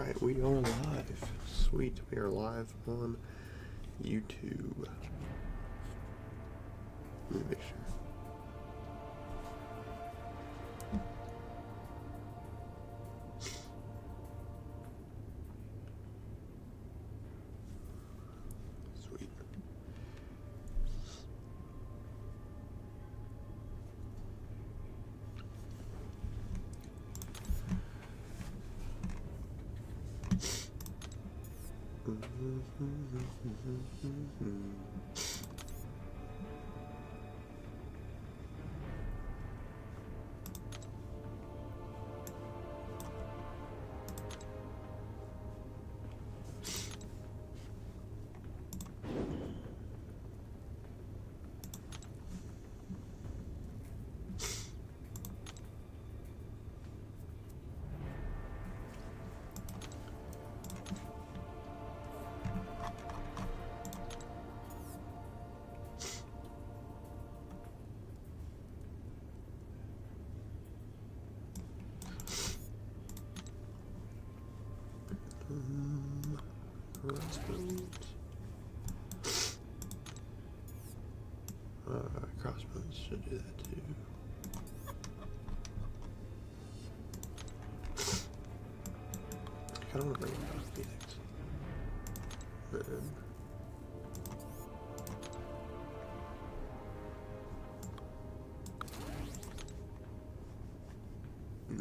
Alright, we are live. Sweet, we are live on YouTube. Let me make sure. Sweet. Crossbones should do that too. I don't want to bring it back to Phoenix.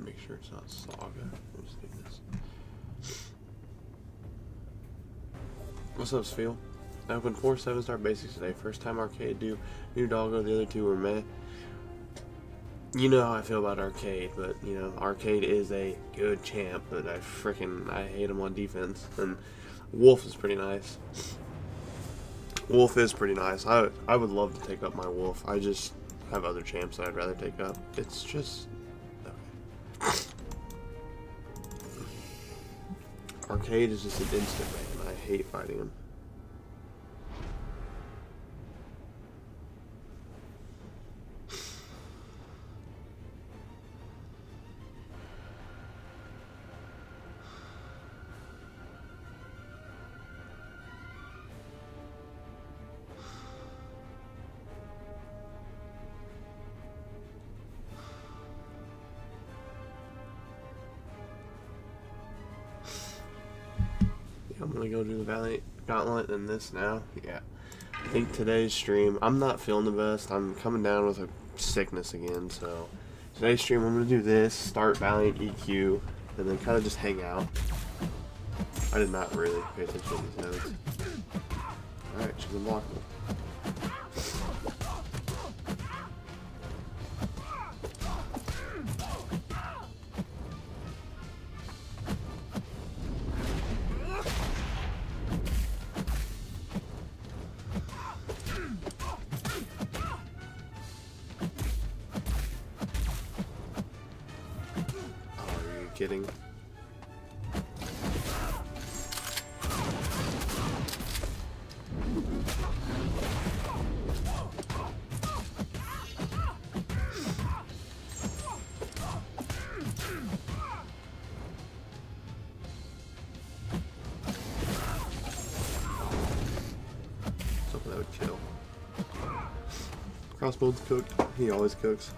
Make sure it's not SAGA. We'll just do this. What's up, Spheel? I opened 4 7-star basics today. First time arcade do. New doggo, the other 2 were meh. You know how I feel about arcade, but you know, arcade is a good champ, but I hate him on defense. And Wolf is pretty nice. Wolf is pretty nice. I would love to take up my Wolf. I just have other champs that I'd rather take up. It's just okay. Arcade is just an instant man. I hate fighting him. I'm gonna go do the Valiant Gauntlet and this now. Yeah. I think today's stream, I'm not feeling the best. I'm coming down with a sickness again, so today's stream I'm gonna do this, start Valiant EQ, and then kind of just hang out. I did not really pay attention to these notes. Alright, she's unblockable. Kidding. Something that would kill. Crossbones cooked. He always cooks.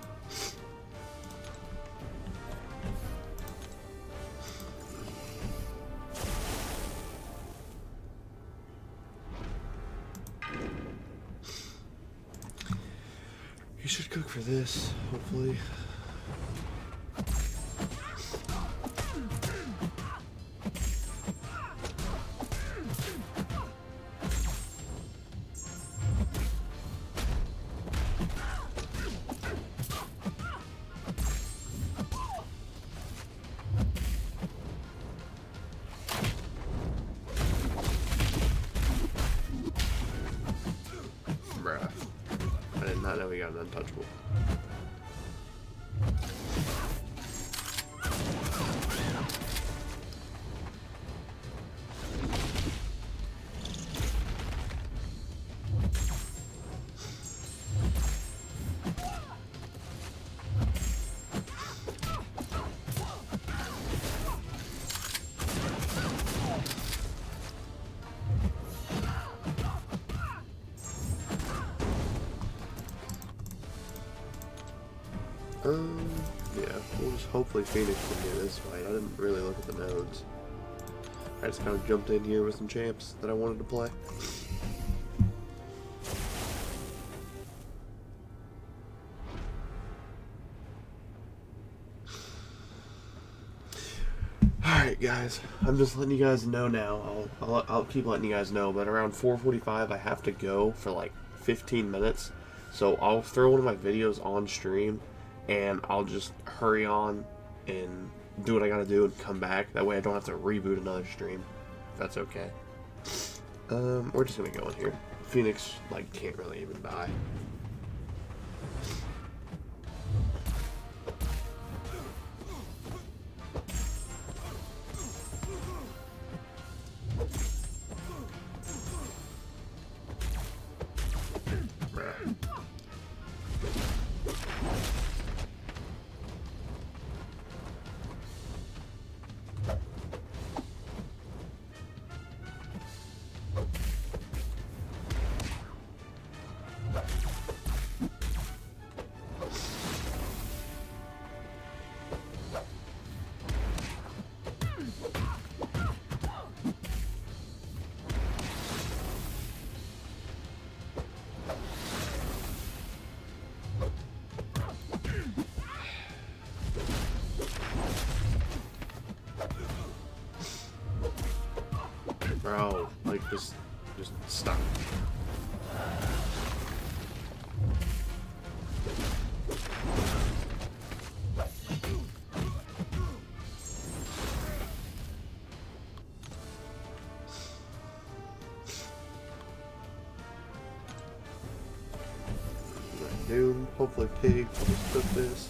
You should cook for this, hopefully. Bruh. I did not know we got an untouchable. hopefully Phoenix can do this fight. I didn't really look at the nodes. I just kind of jumped in here with some champs that I wanted to play. Alright guys, I'm just letting you guys know now. I'll keep letting you guys know, but around 4:45 I have to go for like 15 minutes. So I'll throw one of my videos on stream and I'll just hurry on and do what I gotta do and come back. That way I don't have to reboot another stream. If that's okay. We're just gonna go in here. Phoenix, like, can't really even die. Bro, like, just stop. Doom, hopefully pig, I'll just cook this.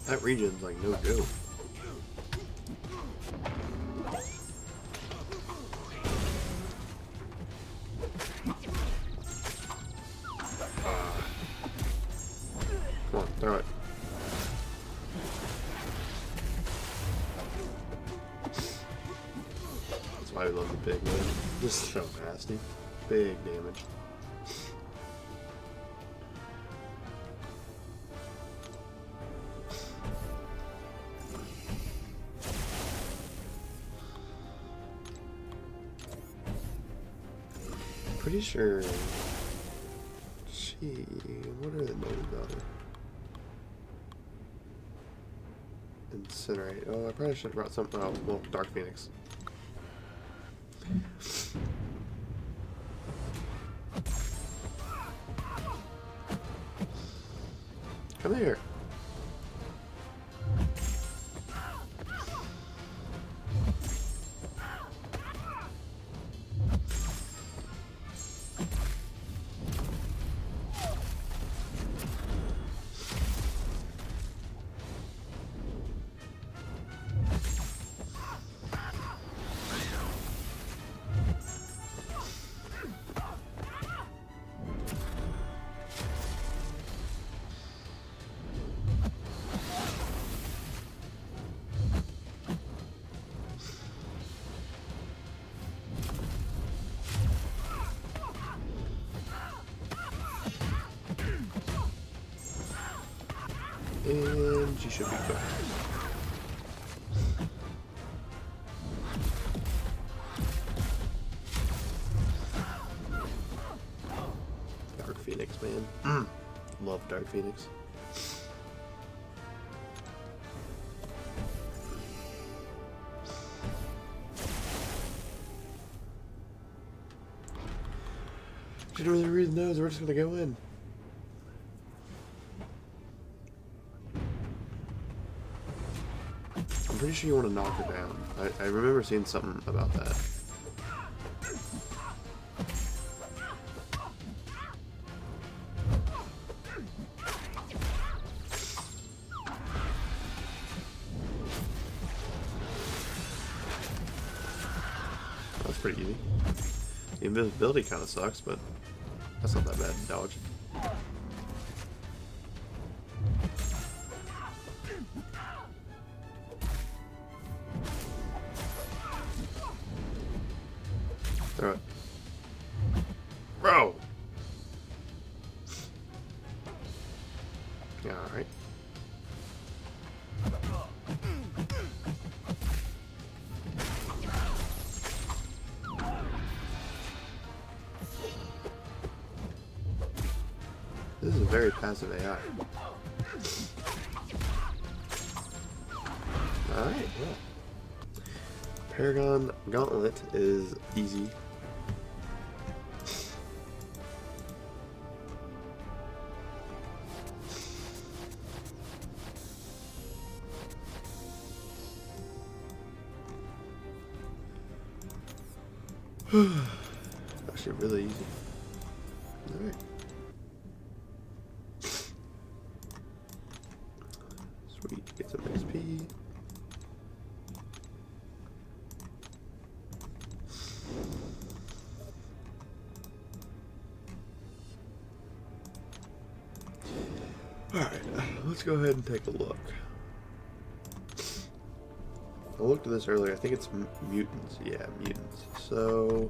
That region's like no joke. Come on, throw it. That's why we love the big man. This is so nasty. Big damage. Pretty sure. Gee, what are the nodes on it? Incinerate. Oh, I probably should have brought something. Oh, well, Dark Phoenix. Come here. And she should be good. Dark Phoenix, man. Love Dark Phoenix. Didn't really read the nose, we're just gonna go in. I'm pretty sure you want to knock her down. I remember seeing something about that. That's pretty easy. The invisibility kind of sucks, but That's not that bad. Dodge. Throw it. Bro! Alright. This is a very passive AI. Alright, well. Paragon Gauntlet is easy. Actually really easy. Alright. Sweet, get some XP. Alright, let's go ahead and take a look. I looked at this earlier. I think it's mutants. Yeah, mutants. So...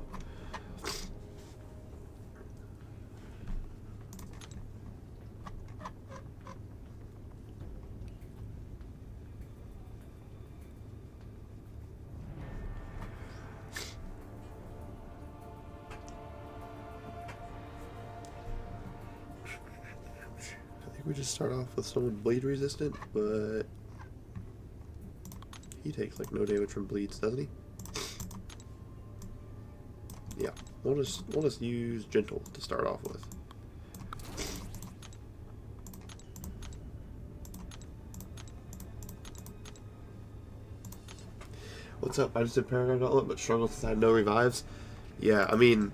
we just start off with someone bleed resistant, but he takes like no damage from bleeds, doesn't he? Yeah, we'll just use gentle to start off with. What's up? I just did Paragon Gauntlet, but struggled since I had no revives. Yeah, I mean,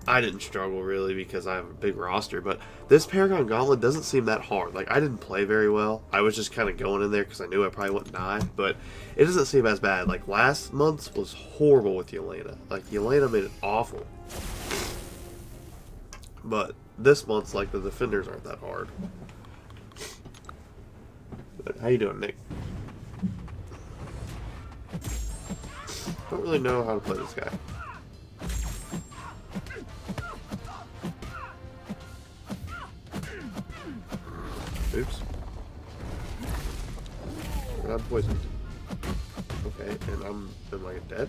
I didn't struggle really because I have a big roster, but this Paragon Gauntlet doesn't seem that hard. Like, I didn't play very well. I was just kind of going in there because I knew I probably wouldn't die, but it doesn't seem as bad. Like, last month's was horrible with Yelena. Like, Yelena made it awful. But this month's, like, the defenders aren't that hard. But how you doing, Nick? I don't really know how to play this guy. Oops. I got poisoned. Okay, and am I dead?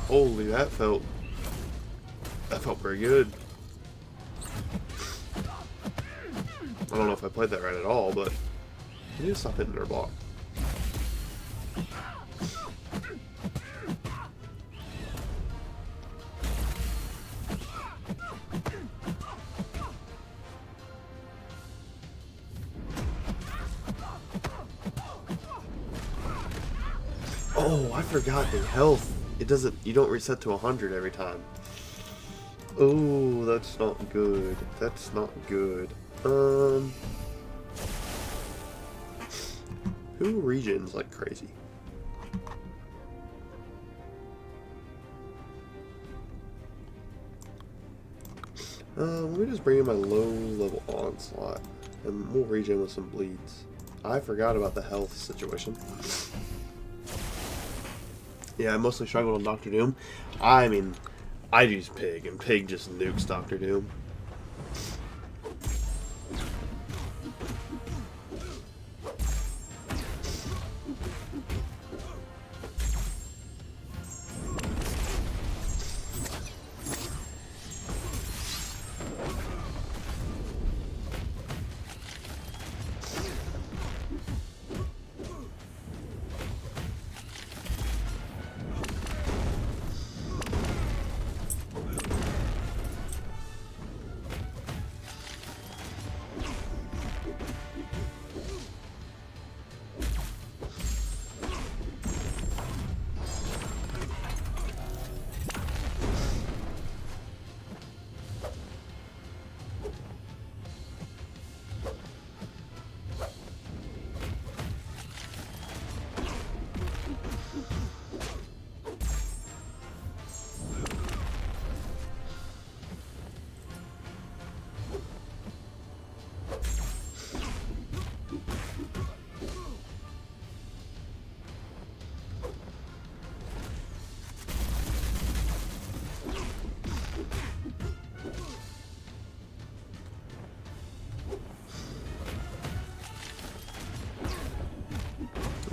Holy, that felt pretty good. I don't know if I played that right at all, but you need to stop hitting their block. Oh, I forgot the health. It doesn't, you don't reset to 100 every time. Oh, that's not good. That's not good. Who regens like crazy? Let me just bring in my low-level onslaught, and we'll regen with some bleeds. I forgot about the health situation. Yeah, I mostly struggled on Dr. Doom. I mean, I use Pig, and Pig just nukes Dr. Doom.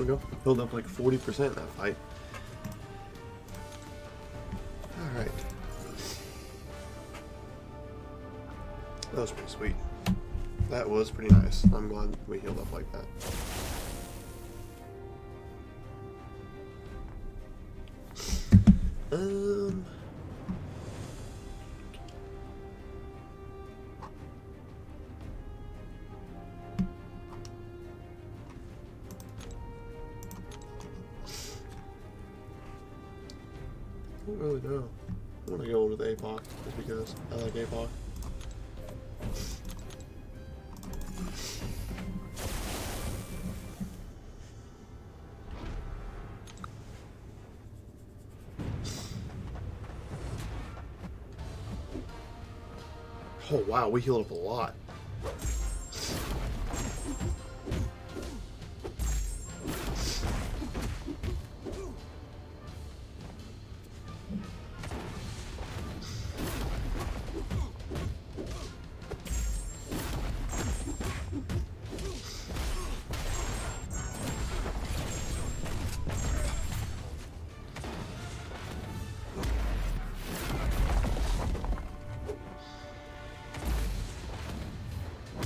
we go. Healed up like 40% in that fight. Alright. That was pretty sweet. That was pretty nice. I'm glad we healed up like that. I don't really know. I want to go with APOC just because I like APOC. Oh wow, we healed up a lot.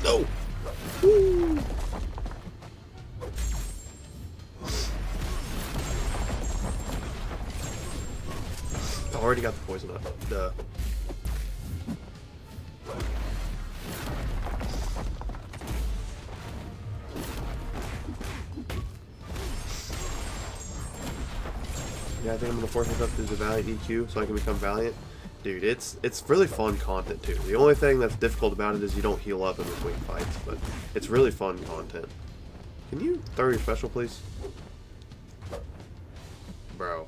No! Woo! I already got the poison up. Duh. Yeah, I think I'm gonna force myself to do the Valiant EQ so I can become Valiant. Dude, it's really fun content too. The only thing that's difficult about it is you don't heal up in between fights, but it's really fun content. Can you throw your special, please? Bro.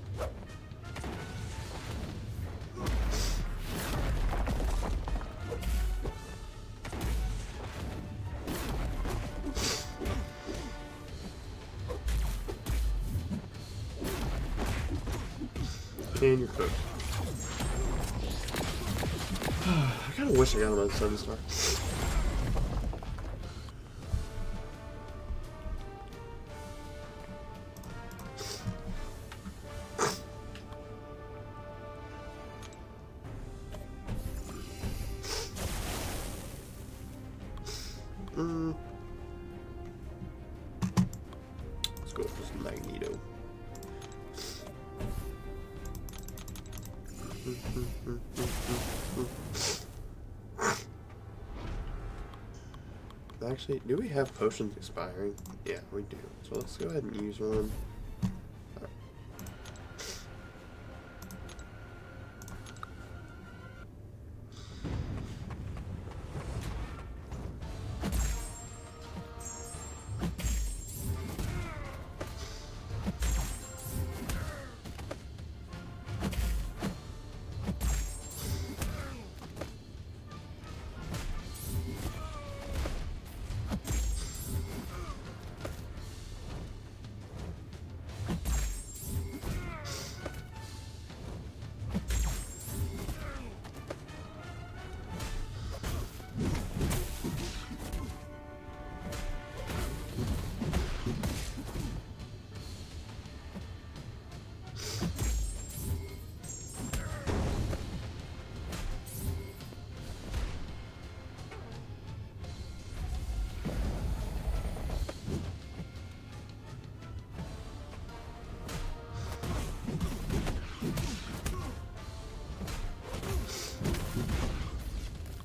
And you're cooked. I kind of wish I got him on 7-star. Let's go for some Magneto. Actually, do we have potions expiring? Yeah, we do. So let's go ahead and use one. Alright.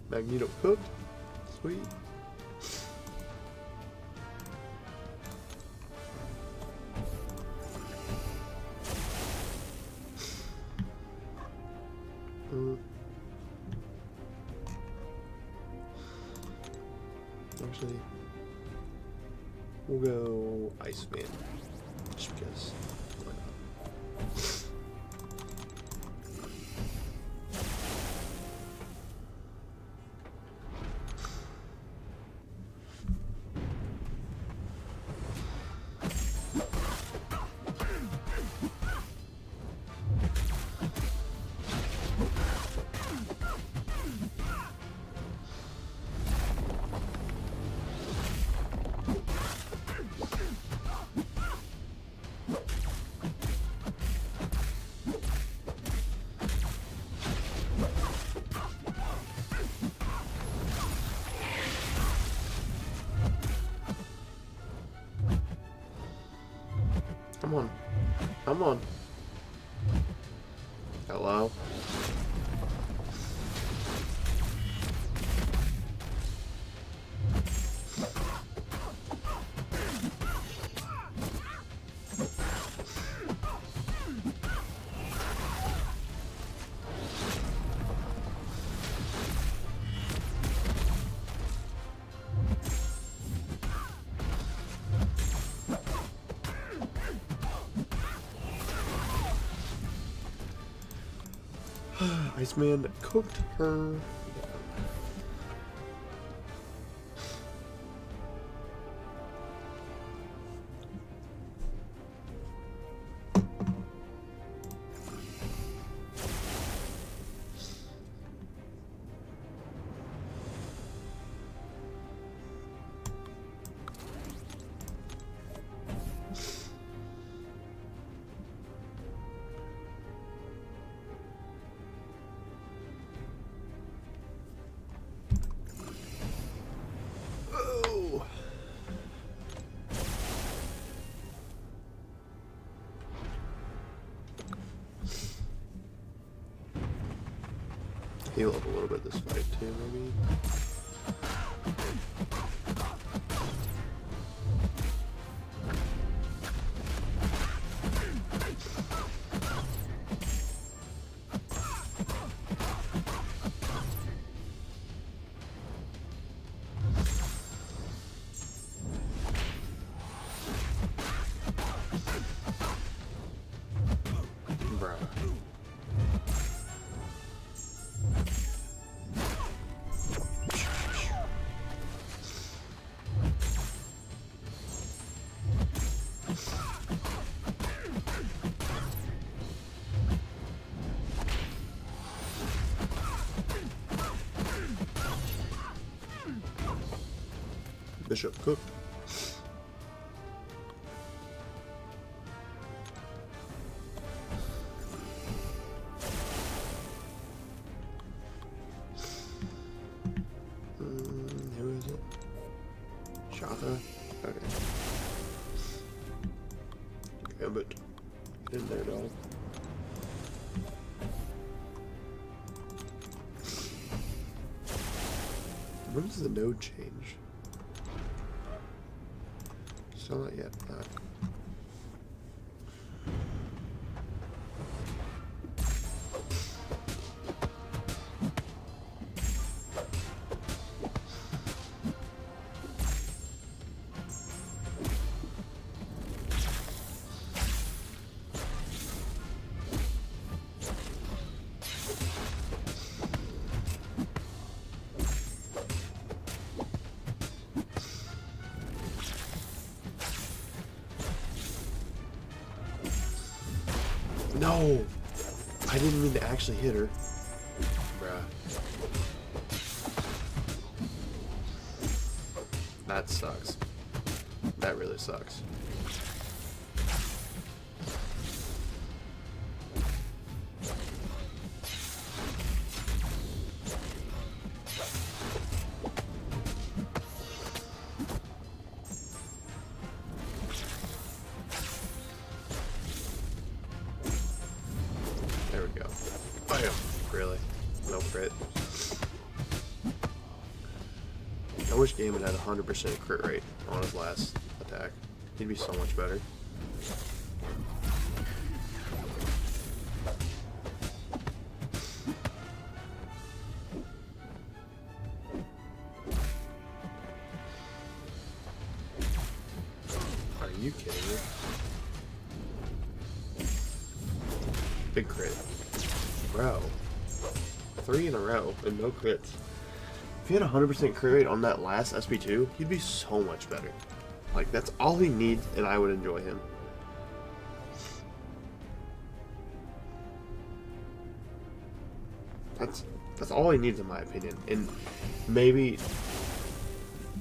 Magneto cooked. Sweet. Actually, we'll go Iceman. Just because. Why not? Come on. Hello? Iceman cooked her. Heal up a little bit this fight too, maybe. Bishop cooked. Who is it? SAGA? Okay. Gambit. Get in there, dog. When does the node change? Still not yet. No! I didn't mean to actually hit her. Bruh. That sucks. That really sucks. Really? No crit. I wish Gaiman had 100% crit rate on his last attack. He'd be so much better. Are you kidding me? Big crit. Bro. 3 in a row and no crits. If he had 100% crit rate on that last SP2, he'd be so much better. Like, that's all he needs, and I would enjoy him. That's all he needs, in my opinion. And maybe,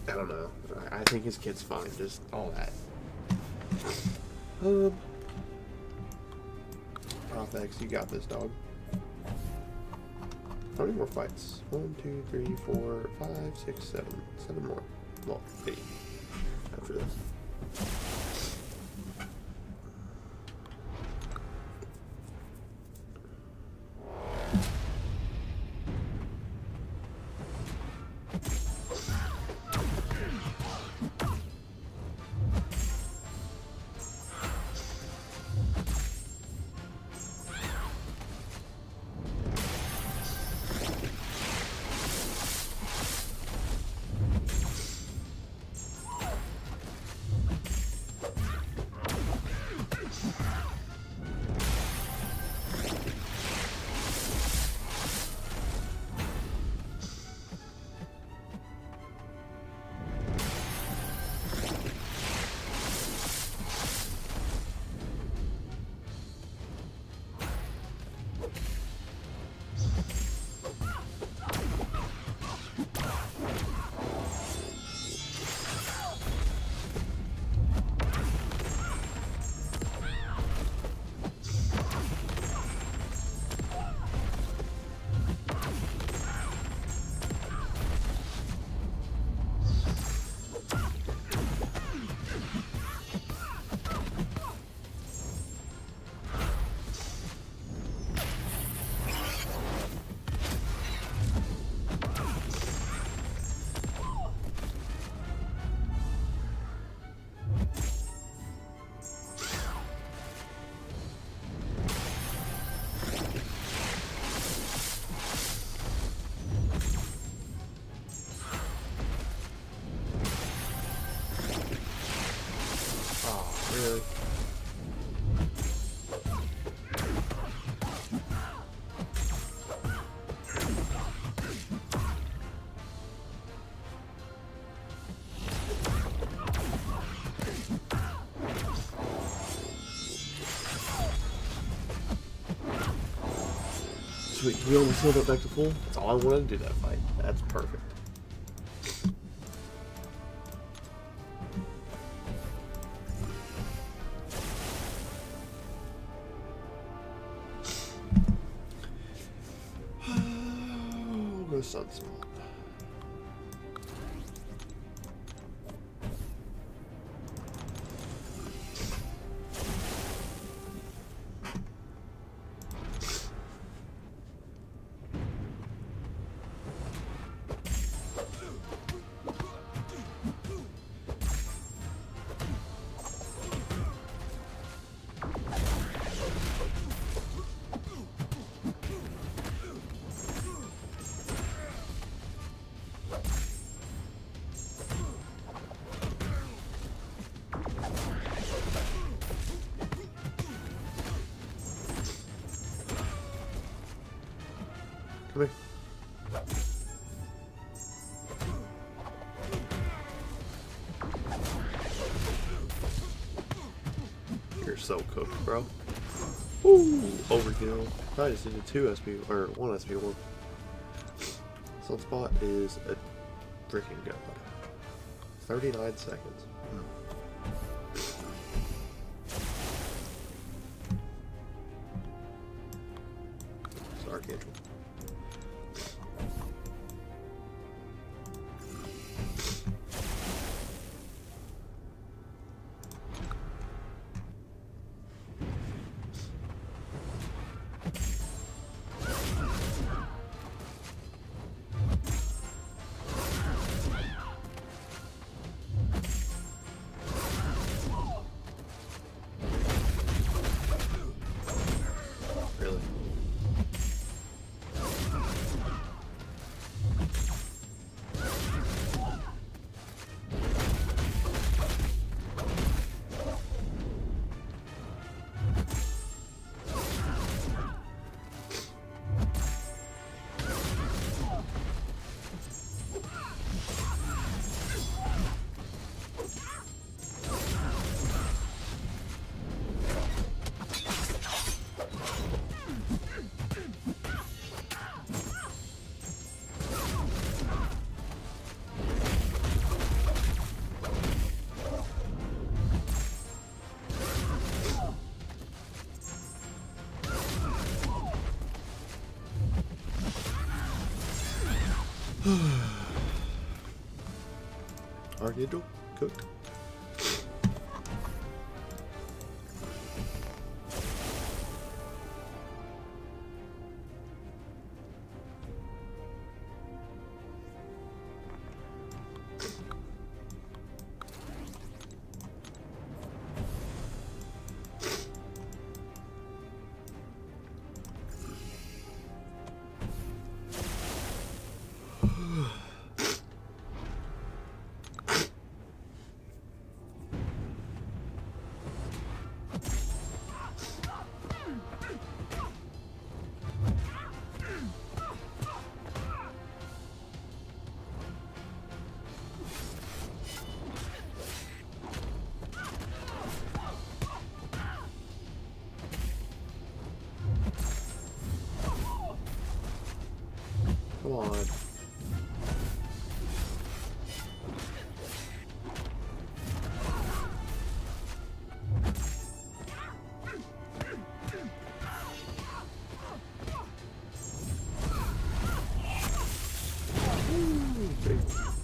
I don't know. I think his kid's fine. Just all that. Profex, you got this, dog. How many more fights? 1, 2, 3, 4, 5, 6, 7. 7 more. Well, 8 after this. Sweet, can you almost heal it back to full? That's all I wanted to do that fight. That's perfect. We'll go Sunspot. Come here. You're so cooked, bro. Ooh, overkill. I just needed 2 SP, or 1 SP1. Sunspot is a freaking god. 39 seconds. It's Archangel. Really? Archangel cooked. Come on.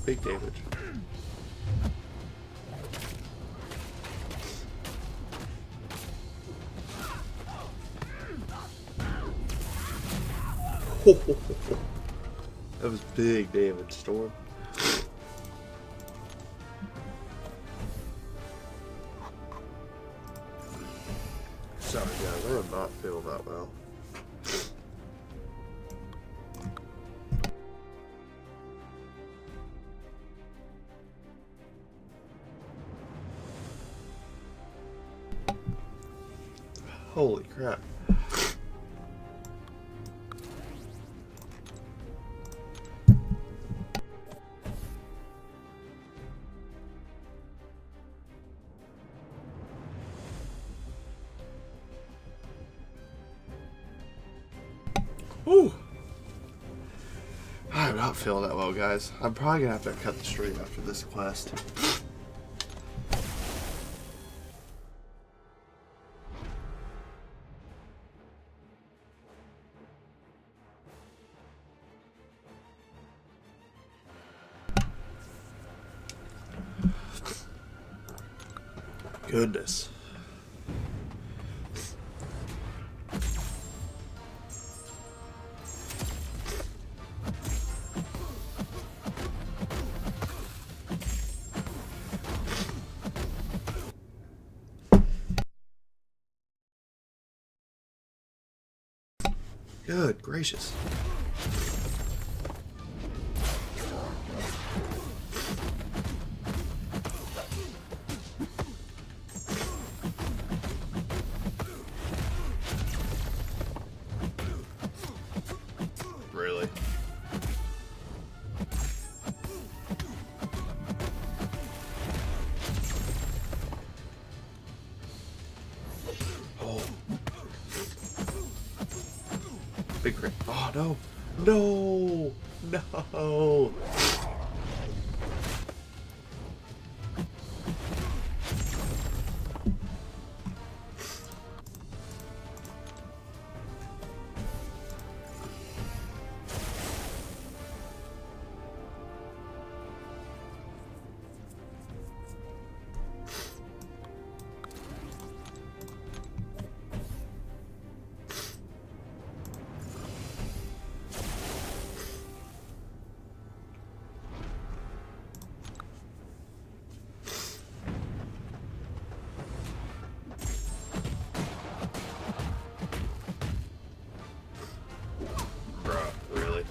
Big damage. That was big damage, Storm. Sorry guys, I'm not feeling that well. Holy crap. Whew. I'm not feeling that well, guys. I'm probably gonna have to cut the stream after this quest. Goodness. Good gracious. Really? Oh. Big crit. Oh, no. No. No. Bruh, really?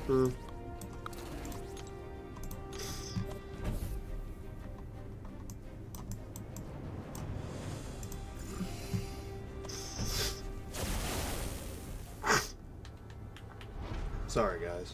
Hmm. Sorry, guys.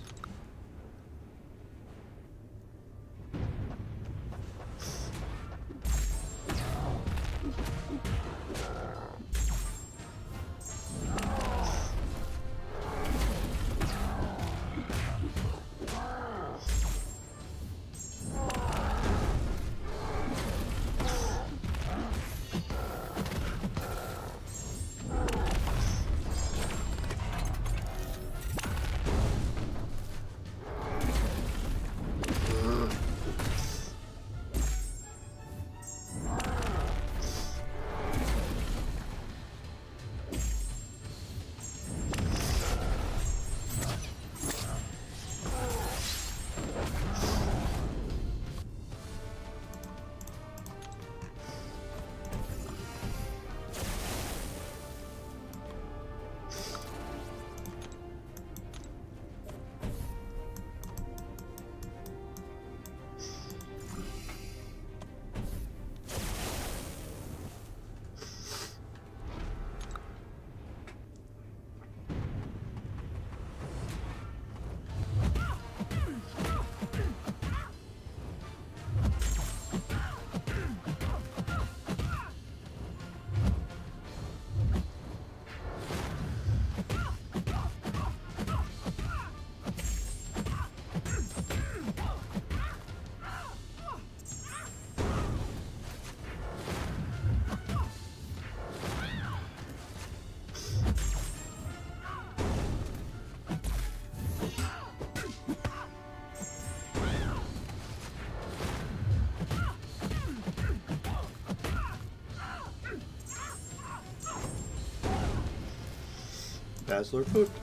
Dazzler pooped.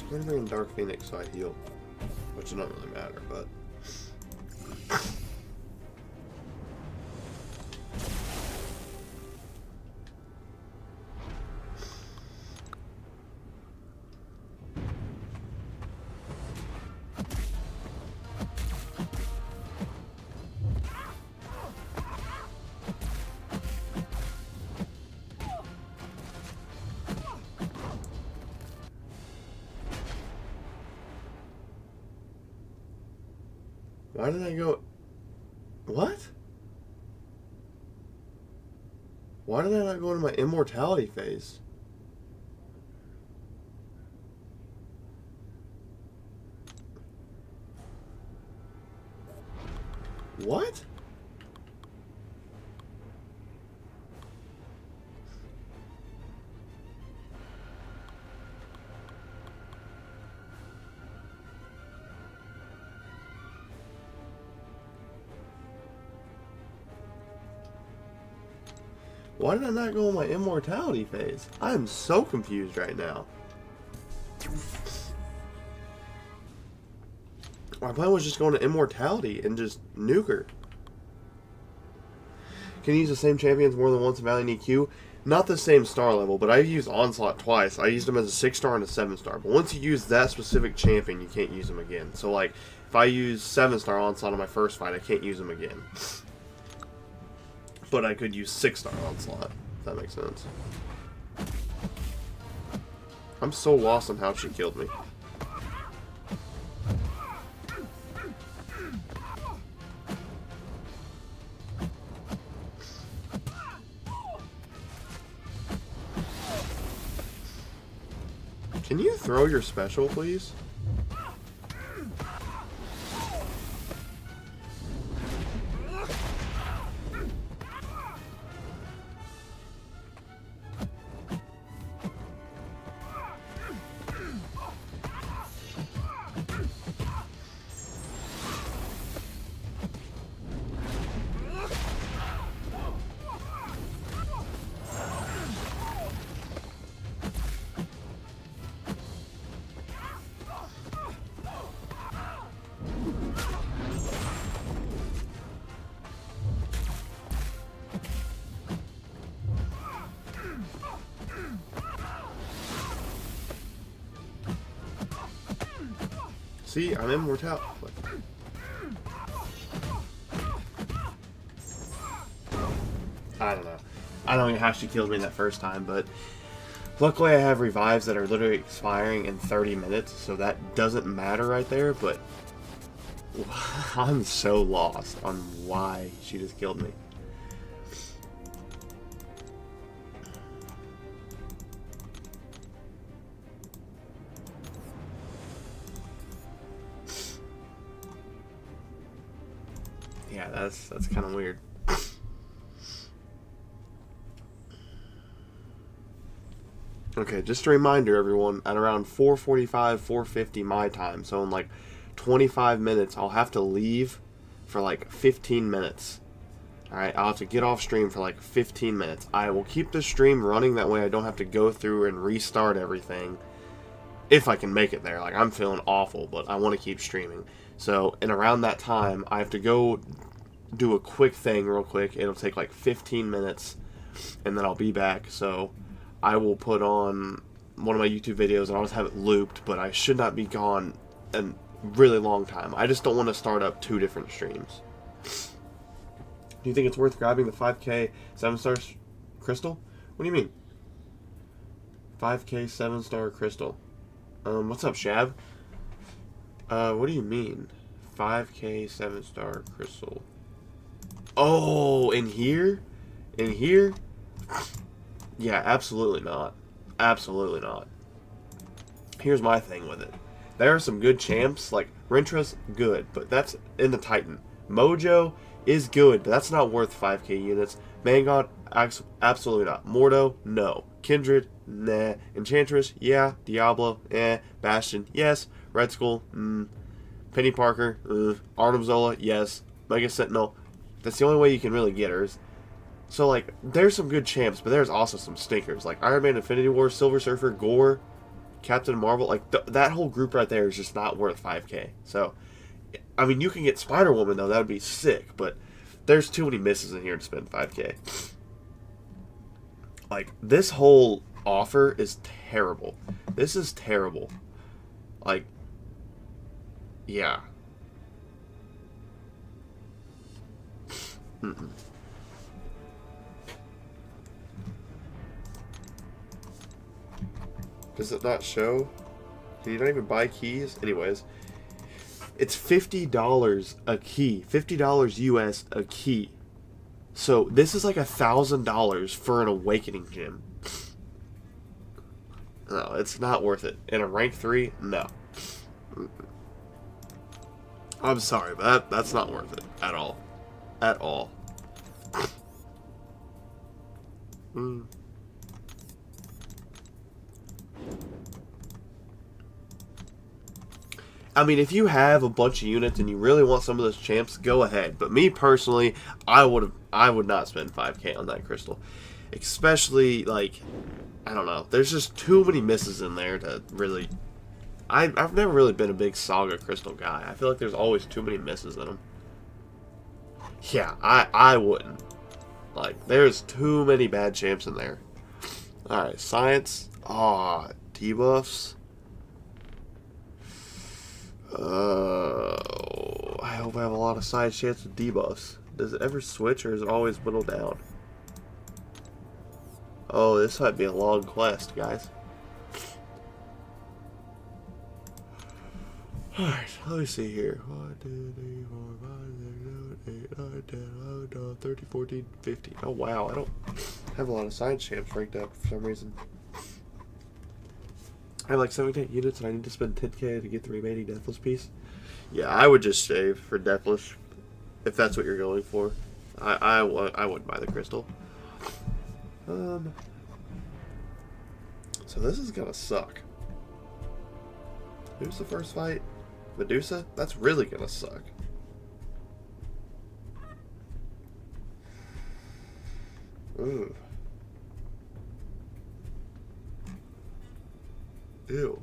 I'm gonna bring in Dark Phoenix so I heal. Which doesn't really matter, but... Why did I go... What? Why did I not go into my immortality phase? What? Why did I not go in my immortality phase? I am so confused right now. My plan was just going to immortality and just nuke her. Can you use the same champions more than once in Valiant EQ? Not the same star level, but I've used Onslaught twice. I used him as a 6-star and a 7-star. But once you use that specific champion, you can't use him again. So, like, if I use 7-star Onslaught on my first fight, I can't use him again. But I could use 6-star Onslaught, if that makes sense. I'm so lost on how she killed me. Can you throw your special, please? See, I'm immortal. I don't know. I don't know how she killed me that first time, but luckily I have revives that are literally expiring in 30 minutes, so that doesn't matter right there, but I'm so lost on why she just killed me. Yeah, that's kind of weird. Okay, just a reminder, everyone, at around 4:45, 4:50 my time, so in like 25 minutes, I'll have to leave for like 15 minutes. Alright, I'll have to get off stream for like 15 minutes. I will keep the stream running, that way I don't have to go through and restart everything. If I can make it there. Like, I'm feeling awful, but I want to keep streaming. So, and around that time, I have to go do a quick thing real quick. It'll take like 15 minutes, and then I'll be back. So, I will put on one of my YouTube videos, and I'll just have it looped, but I should not be gone a really long time. I just don't want to start up 2 different streams. Do you think it's worth grabbing the 5K 7-star crystal? What do you mean? 5K 7-star crystal. What's up, Shab? What do you mean? 5K 7-star crystal. Oh, in here? In here? Yeah, absolutely not. Absolutely not. Here's my thing with it. There are some good champs, like Rentra's good, but that's in the Titan. Mojo is good, but that's not worth 5K units. Mangod, absolutely not. Mordo, no. Kindred, nah. Enchantress, yeah. Diablo, eh. Bastion, yes. Red Skull, Penny Parker, Arnim Zola, yes. Mega Sentinel. That's the only way you can really get her. So, like, there's some good champs, but there's also some stinkers. Like, Iron Man, Infinity War, Silver Surfer, Gore, Captain Marvel. Like, that whole group right there is just not worth 5K. So, I mean, you can get Spider-Woman, though. That would be sick. But there's too many misses in here to spend 5K. Like, this whole offer is terrible. This is terrible. Like, yeah. Does it not show? Can you not even buy keys? Anyways, it's $50 a key. $50 US a key. So this is like $1,000 for an Awakening gem. No, it's not worth it. In a rank 3, no. I'm sorry, but that's not worth it at all. At all. I mean, if you have a bunch of units and you really want some of those champs, go ahead. But me personally, I would not spend 5K on that crystal. Especially, like, I don't know. There's just too many misses in there to really... I've never really been a big Saga crystal guy. I feel like there's always too many misses in them. Yeah, I wouldn't. Like, there's too many bad champs in there. Alright, science. Debuffs. I hope I have a lot of side chance with debuffs. Does it ever switch or is it always whittled down? Oh, this might be a long quest, guys. Alright, let me see here. 1, 2, 3, 4, 5, 6, 7, 8, 9, 10, 11, 12, 13, 14, 15. Oh, wow. I don't have a lot of side champs ranked up for some reason. I have like 17 units and I need to spend 10K to get the remaining Deathless piece. Yeah, I would just save for Deathless if that's what you're going for. I wouldn't buy the crystal. So this is gonna suck. Who's the first fight? Medusa? That's really gonna suck. Ooh. Ew.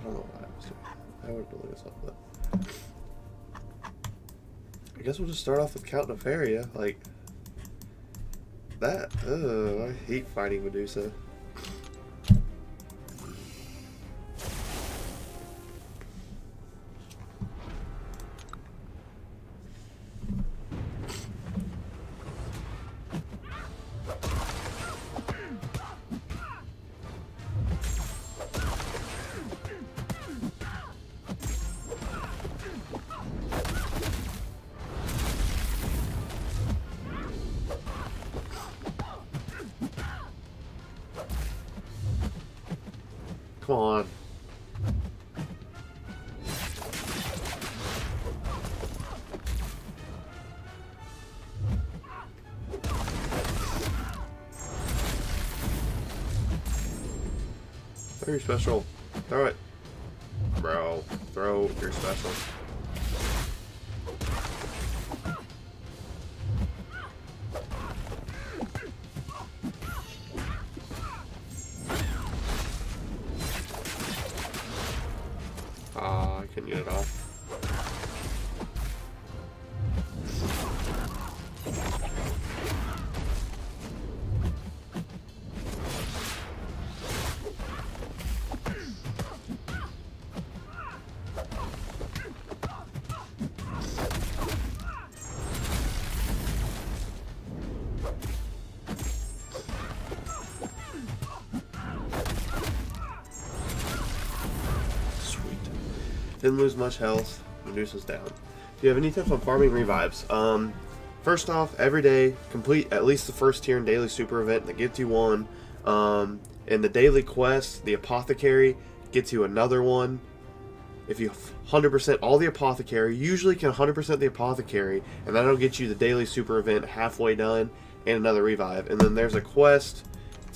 I don't know why I was doing that. I would have to look this up, but I guess we'll just start off with Count Nefaria. Like that. I hate fighting Medusa. Come on. Throw your special. Throw it. Bro, throw your special. I couldn't get it off. Didn't lose much health. Medusa's down. Do you have any tips on farming revives? First off, every day, complete at least the first tier and daily super event that gets you one. In the daily quest, the apothecary gets you another one. If you 100% all the apothecary, usually can 100% the apothecary, and that'll get you the daily super event halfway done and another revive. And then there's a quest.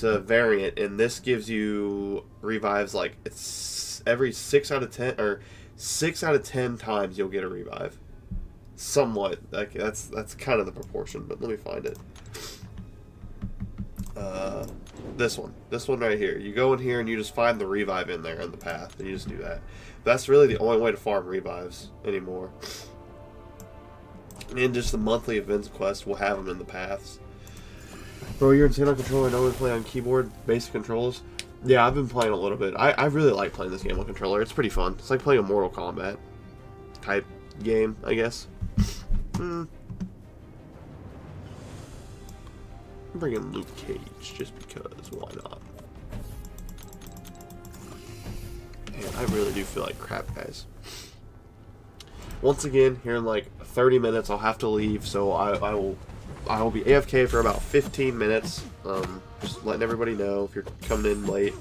It's a variant, and this gives you revives like it's every 6 out of 10 or 6 out of 10 times you'll get a revive. Somewhat, like that's kind of the proportion, but let me find it. This one right here. You go in here and you just find the revive in there in the path, and you just do that. That's really the only way to farm revives anymore. And just the monthly events quest will have them in the paths. Bro, you're insane on controller. I know we play on keyboard, basic controls. Yeah, I've been playing a little bit. I really like playing this game on controller. It's pretty fun. It's like playing a Mortal Kombat type game, I guess. I'm bringing Luke Cage just because. Why not? Man, I really do feel like crap, guys. Once again, here in like 30 minutes, I'll have to leave, so I will be AFK for about 15 minutes. Just letting everybody know if you're coming in late.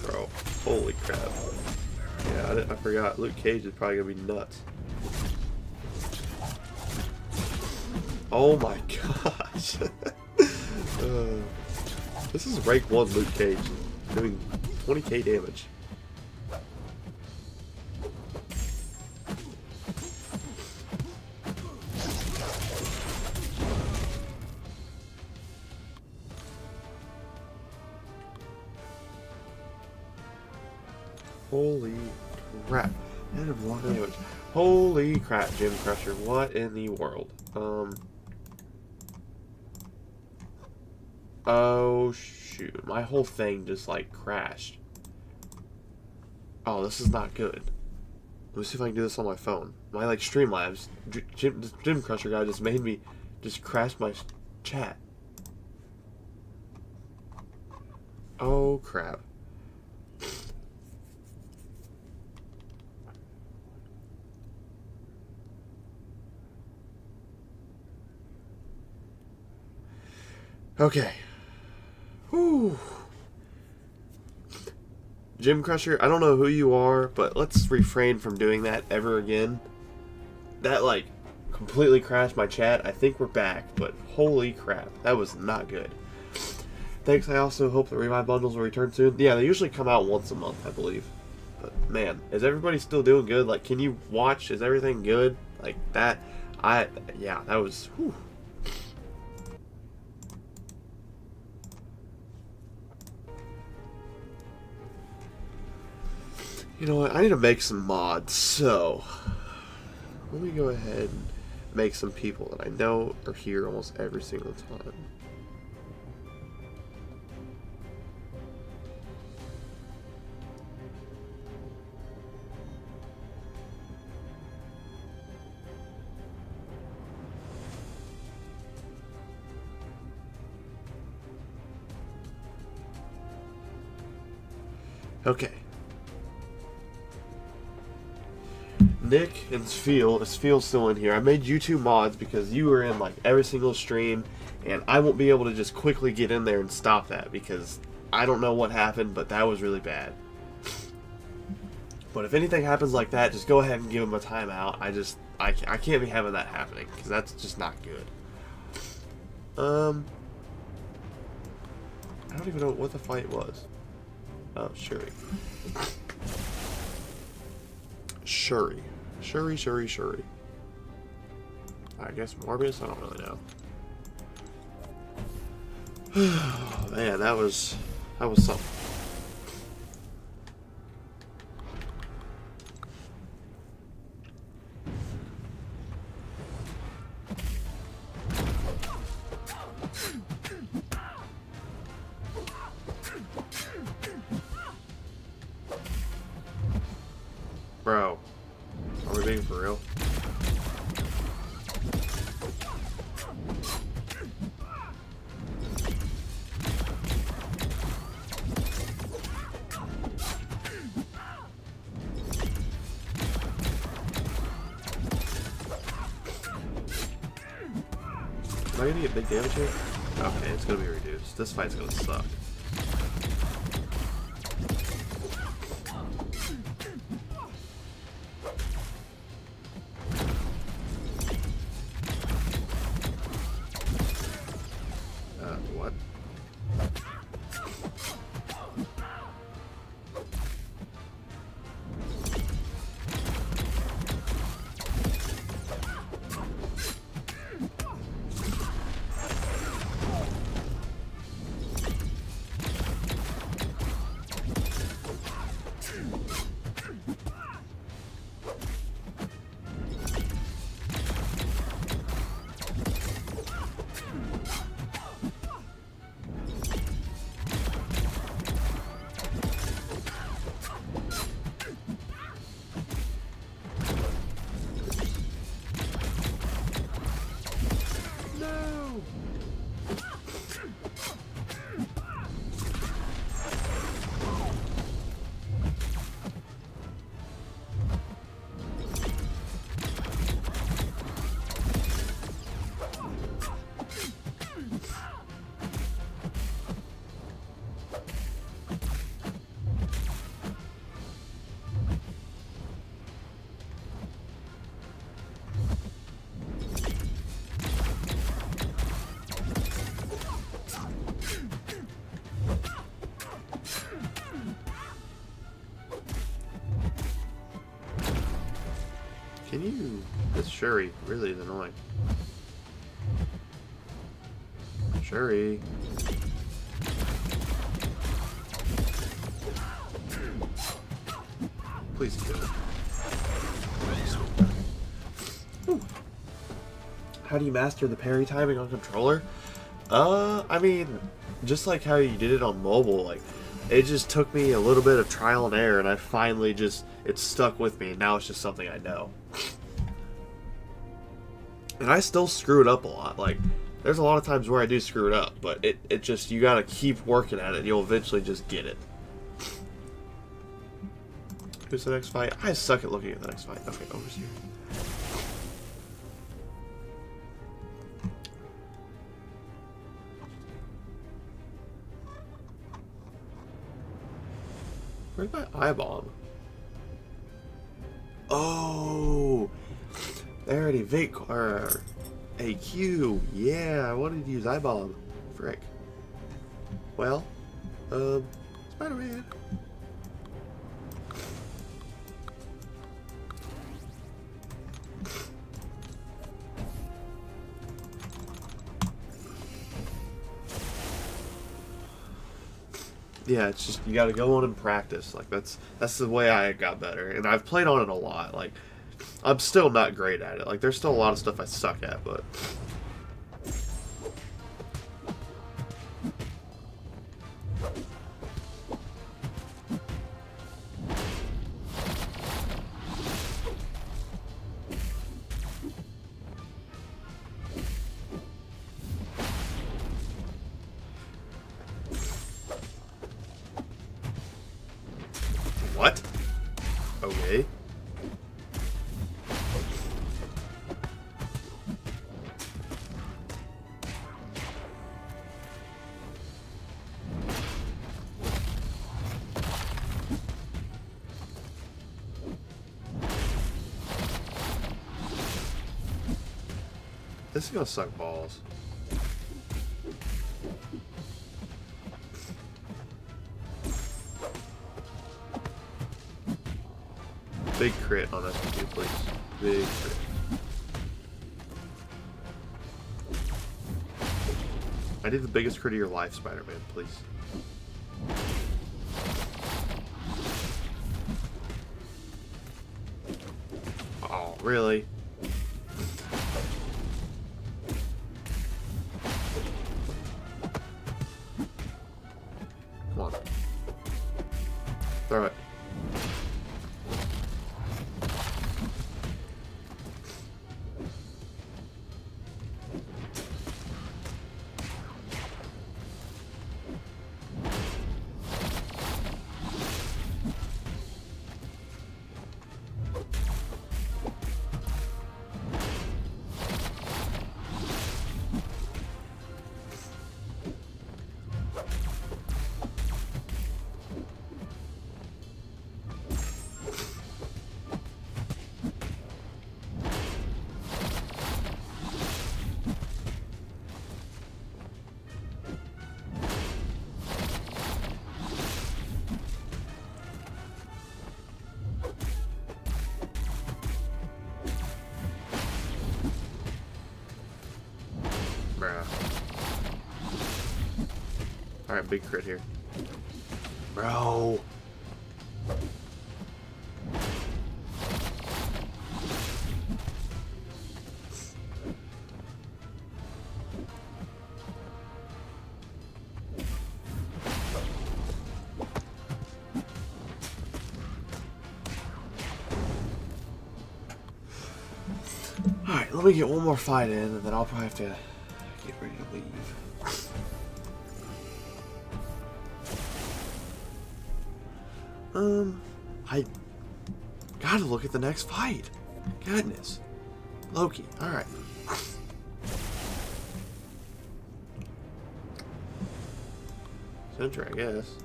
Bro, holy crap. Yeah, I forgot. Luke Cage is probably going to be nuts. Oh my gosh. This is rank 1 Luke Cage, doing 20k damage. Holy crap. And a lot of damage. Holy crap, Gym Crusher. What in the world? Oh, shoot. My whole thing just, like, crashed. Oh, this is not good. Let me see if I can do this on my phone. My, like, Streamlabs, Gym Crusher guy just made me just crash my chat. Oh, crap. Okay. Whew. Gym Crusher, I don't know who you are, but let's refrain from doing that ever again. That, like, completely crashed my chat. I think we're back, but holy crap. That was not good. Thanks, I also hope the Revive Bundles will return soon. Yeah, they usually come out once a month, I believe. But, man, is everybody still doing good? Like, can you watch? Is everything good? Like, that, yeah, that was, whew. You know what, I need to make some mods, so let me go ahead and make some people that I know are here almost every single time. Okay. Nick and Sfeel's still in here. I made you two mods because you were in like every single stream, and I won't be able to just quickly get in there and stop that because I don't know what happened, but that was really bad. But if anything happens like that, just go ahead and give him a timeout. I can't be having that happening because that's just not good. I don't even know what the fight was. Oh, Shuri. Shuri. I guess Morbius? I don't really know. Oh, man, that was something. Bro, are we being for real? Am I gonna get big damage here? Okay, it's gonna be reduced. This fight's gonna suck. What? Can you... This Shuri really is annoying. Shuri. Please kill it. Ooh. How do you master the parry timing on controller? I mean, just like how you did it on mobile, like, it just took me a little bit of trial and error, and I finally just, it stuck with me, and now it's just something I know. And I still screw it up a lot. Like, there's a lot of times where I do screw it up, but it just, you gotta keep working at it, and you'll eventually just get it. Who's the next fight? I suck at looking at the next fight. Okay, over here. Where's my eye bomb? Oh, they already Vic or AQ. Yeah, I wanted to use eye bomb. Frick. Well, Spider-Man. Yeah, it's just, you gotta go on and practice. Like, that's the way I got better. And I've played on it a lot. Like, I'm still not great at it. Like, there's still a lot of stuff I suck at, but... What? Okay. This is gonna suck balls. Big crit on SP2, please. Big crit. I need the biggest crit of your life, Spider-Man, please. Oh, really? Come on. Throw it. Bruh. Alright, big crit here. Bro. Alright, let me get one more fight in, and then I'll probably have to get ready to leave. I gotta look at the next fight. Goodness. Loki, alright. Center, I guess.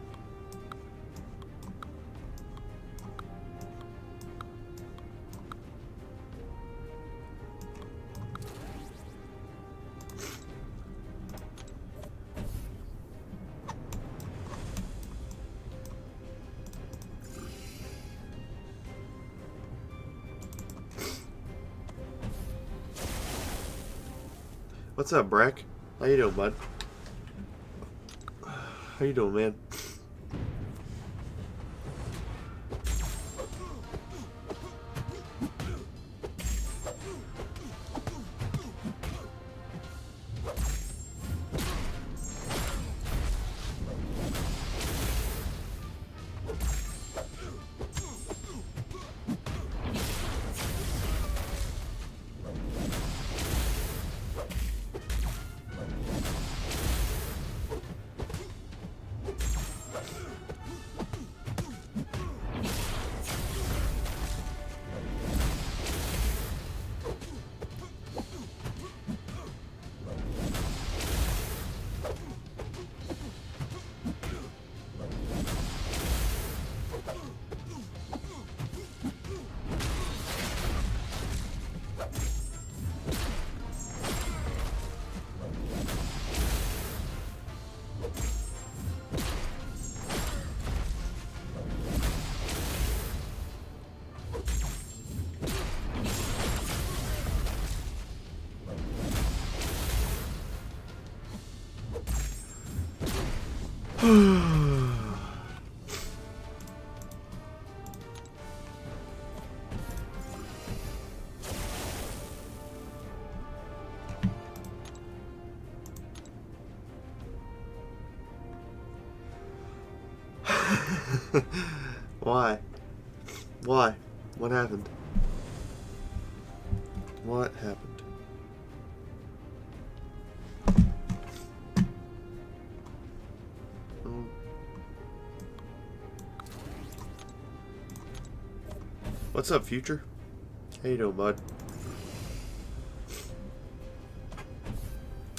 What's up, Breck? How you doing, bud? How you doing, man? Why? Why? What happened? What happened? What's up, Future? How you doing, bud?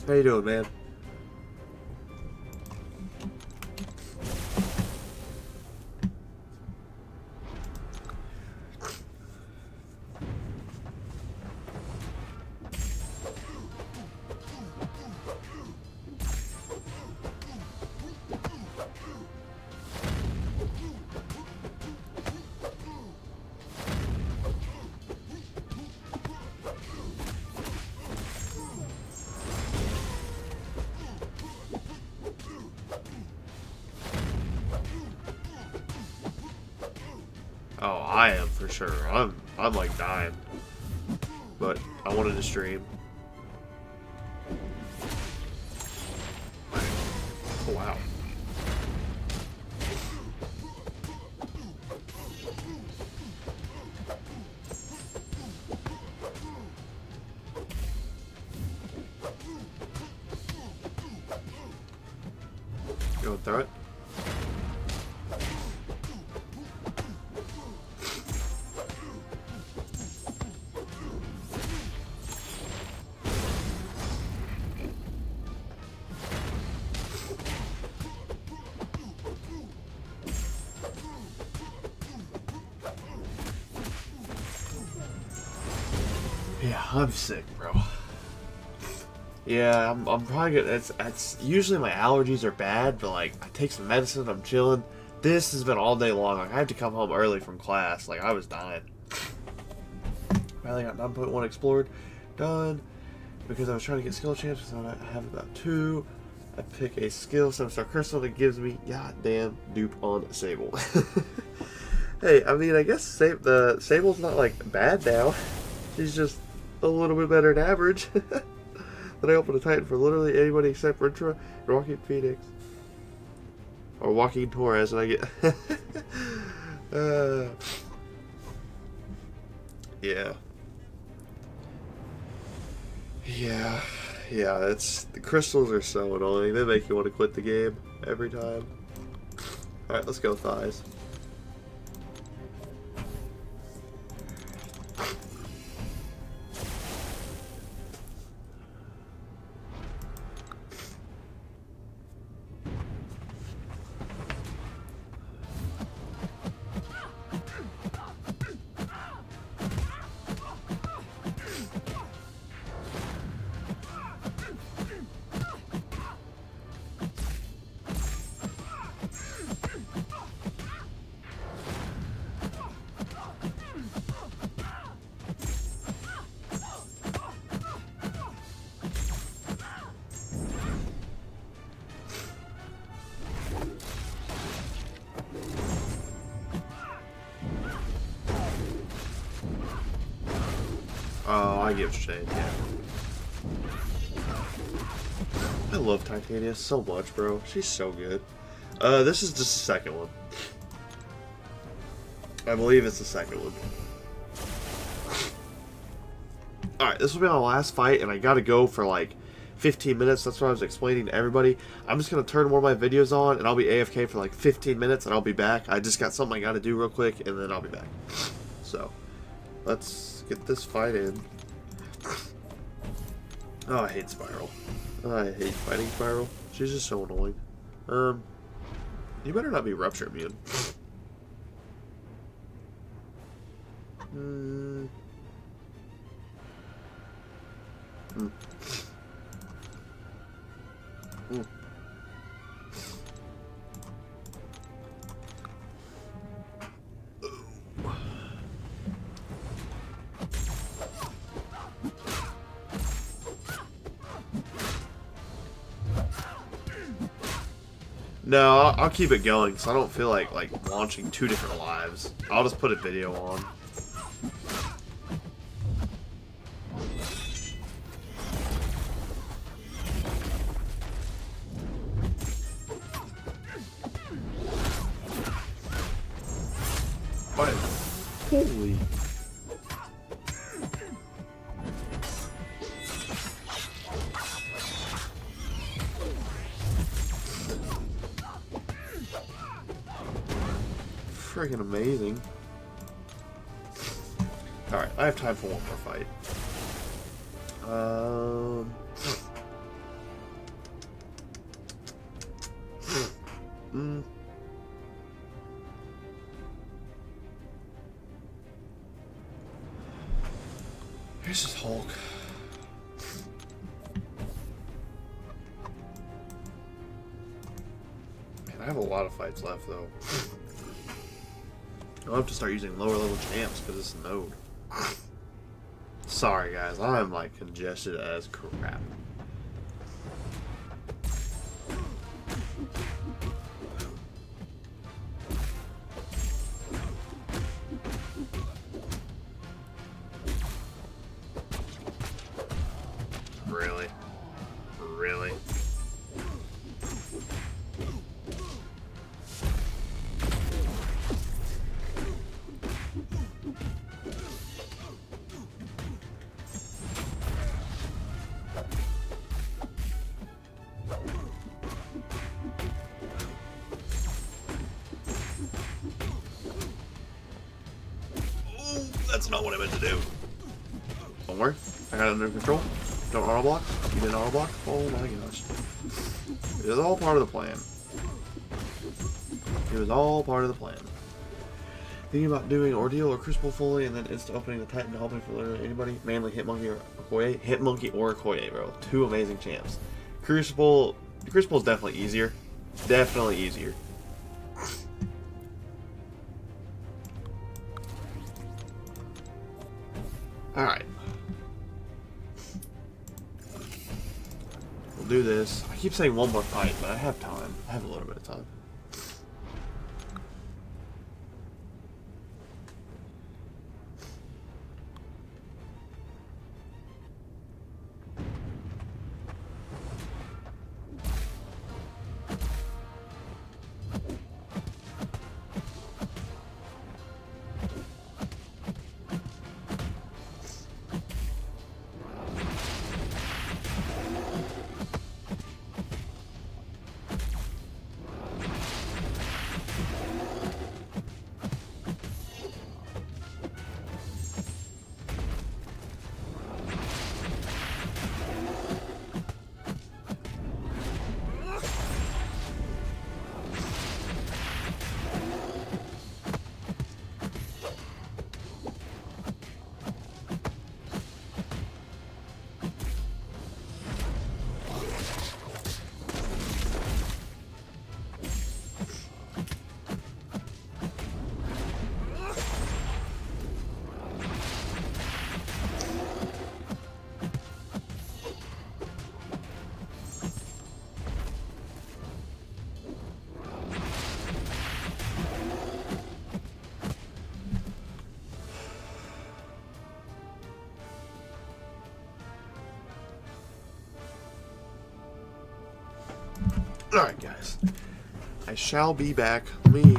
How you doing, man? Oh, I am for sure. I'm like dying. But I wanted to stream. Oh, wow. Going through it? Yeah, I'm sick, bro. Yeah, I'm probably good. That's usually my allergies are bad, but like I take some medicine, I'm chilling. This has been all day long. Like I had to come home early from class. Like I was dying. Finally got 9.1 explored, done. because I was trying to get skill champs, so I have about 2. I pick a skill 7-star crystal that gives me goddamn dupe on Sable. Hey, I mean, I guess Sable's not like bad now. She's just a little bit better than average. Then I open a Titan for literally anybody except Rintra, Walking Phoenix, or Walking Torres, and I get. Yeah. Yeah, the crystals are so annoying. They make you want to quit the game every time. Alright, let's go thighs. Oh, I get what you're saying, yeah. I love Titania so much, bro. She's so good. This is just the second one. I believe it's the second one. Alright, this will be our last fight, and I gotta go for like 15 minutes. That's what I was explaining to everybody. I'm just gonna turn one of my videos on, and I'll be AFK for like 15 minutes, and I'll be back. I just got something I gotta do real quick, and then I'll be back. So, let's get this fight in. Oh, I hate Spiral. I hate fighting Spiral. She's just so annoying. You better not be Rupture immune. No, I'll keep it going, so I don't feel like launching 2 different lives. I'll just put a video on. What? Holy. Freaking amazing. Alright, I have time for one more fight. Here's this Hulk. Man, I have a lot of fights left, though. I'll have to start using lower level champs because it's a node. Sorry guys, I'm like congested as crap. Really? Really? That's not what I meant to do. Don't worry, I got it under control. Don't auto block. You didn't auto block. Oh my gosh. It was all part of the plan. It was all part of the plan. Thinking about doing Ordeal or Crucible fully and then instant opening the Titan to help me for literally anybody. Mainly Hitmonkey or Okoye. Hitmonkey or Okoye, bro. 2 amazing champs. Crucible is definitely easier. Definitely easier. Alright. do this. I keep saying one more fight, but I have time. I have a little bit of time. Alright, guys. I shall be back. Let me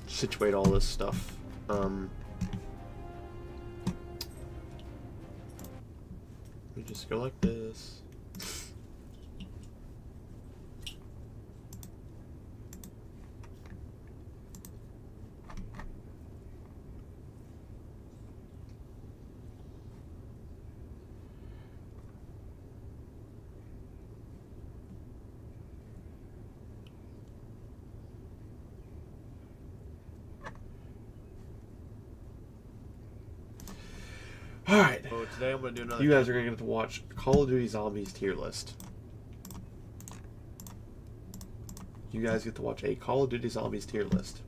situate all this stuff. Let me just go like this. Alright, so today I'm going to do another. You guys are going to get to watch Call of Duty Zombies tier list. You guys get to watch a Call of Duty Zombies tier list.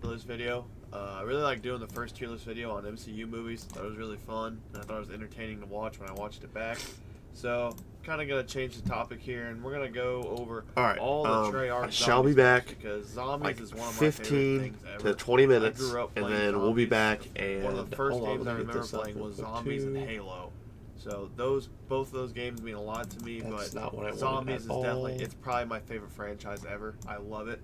For this video, I really like doing the first tier list video on MCU movies. I thought it was really fun, and I thought it was entertaining to watch when I watched it back. So, kind of going to change the topic here, and we're going to go over all the Treyarch I shall be back because zombies is one of my 15 favorite things to ever. 20 minutes, I grew up and playing then we'll be zombies. back. And one of the first hold on, games I let me get remember this up playing real was quick, Zombies too. and Halo. So both of those games mean a lot to me. That's but not what I wanted Zombies at is all. definitely, it's probably my favorite franchise ever. I love it.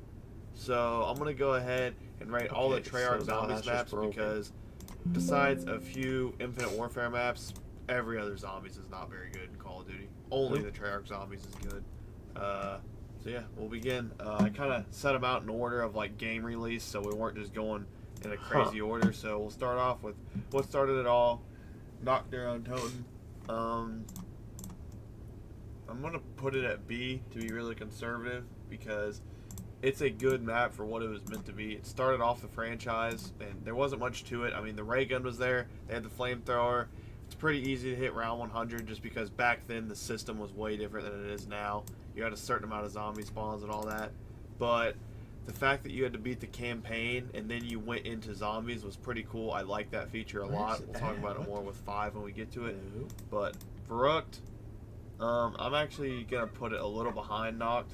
So I'm gonna go ahead and rate all the Okay, Treyarch so now Zombies that's just maps broken. because besides a few Infinite Warfare maps, every other Zombies is not very good in Call of Duty. Only the Treyarch Zombies is good. So yeah, we'll begin. I kind of set them out in order of like game release, so we weren't just going in a crazy order. So we'll start off with what started it all, Nocturne on Toten. I'm gonna put it at B to be really conservative because it's a good map for what it was meant to be. It started off the franchise, and there wasn't much to it. I mean, the ray gun was there. They had the flamethrower. It's pretty easy to hit round 100 just because back then the system was way different than it is now. You had a certain amount of zombie spawns and all that. But the fact that you had to beat the campaign and then you went into zombies was pretty cool. I like that feature a lot. We'll talk about it more with 5 when we get to it. But Verrucht, I'm actually going to put it a little behind Noct.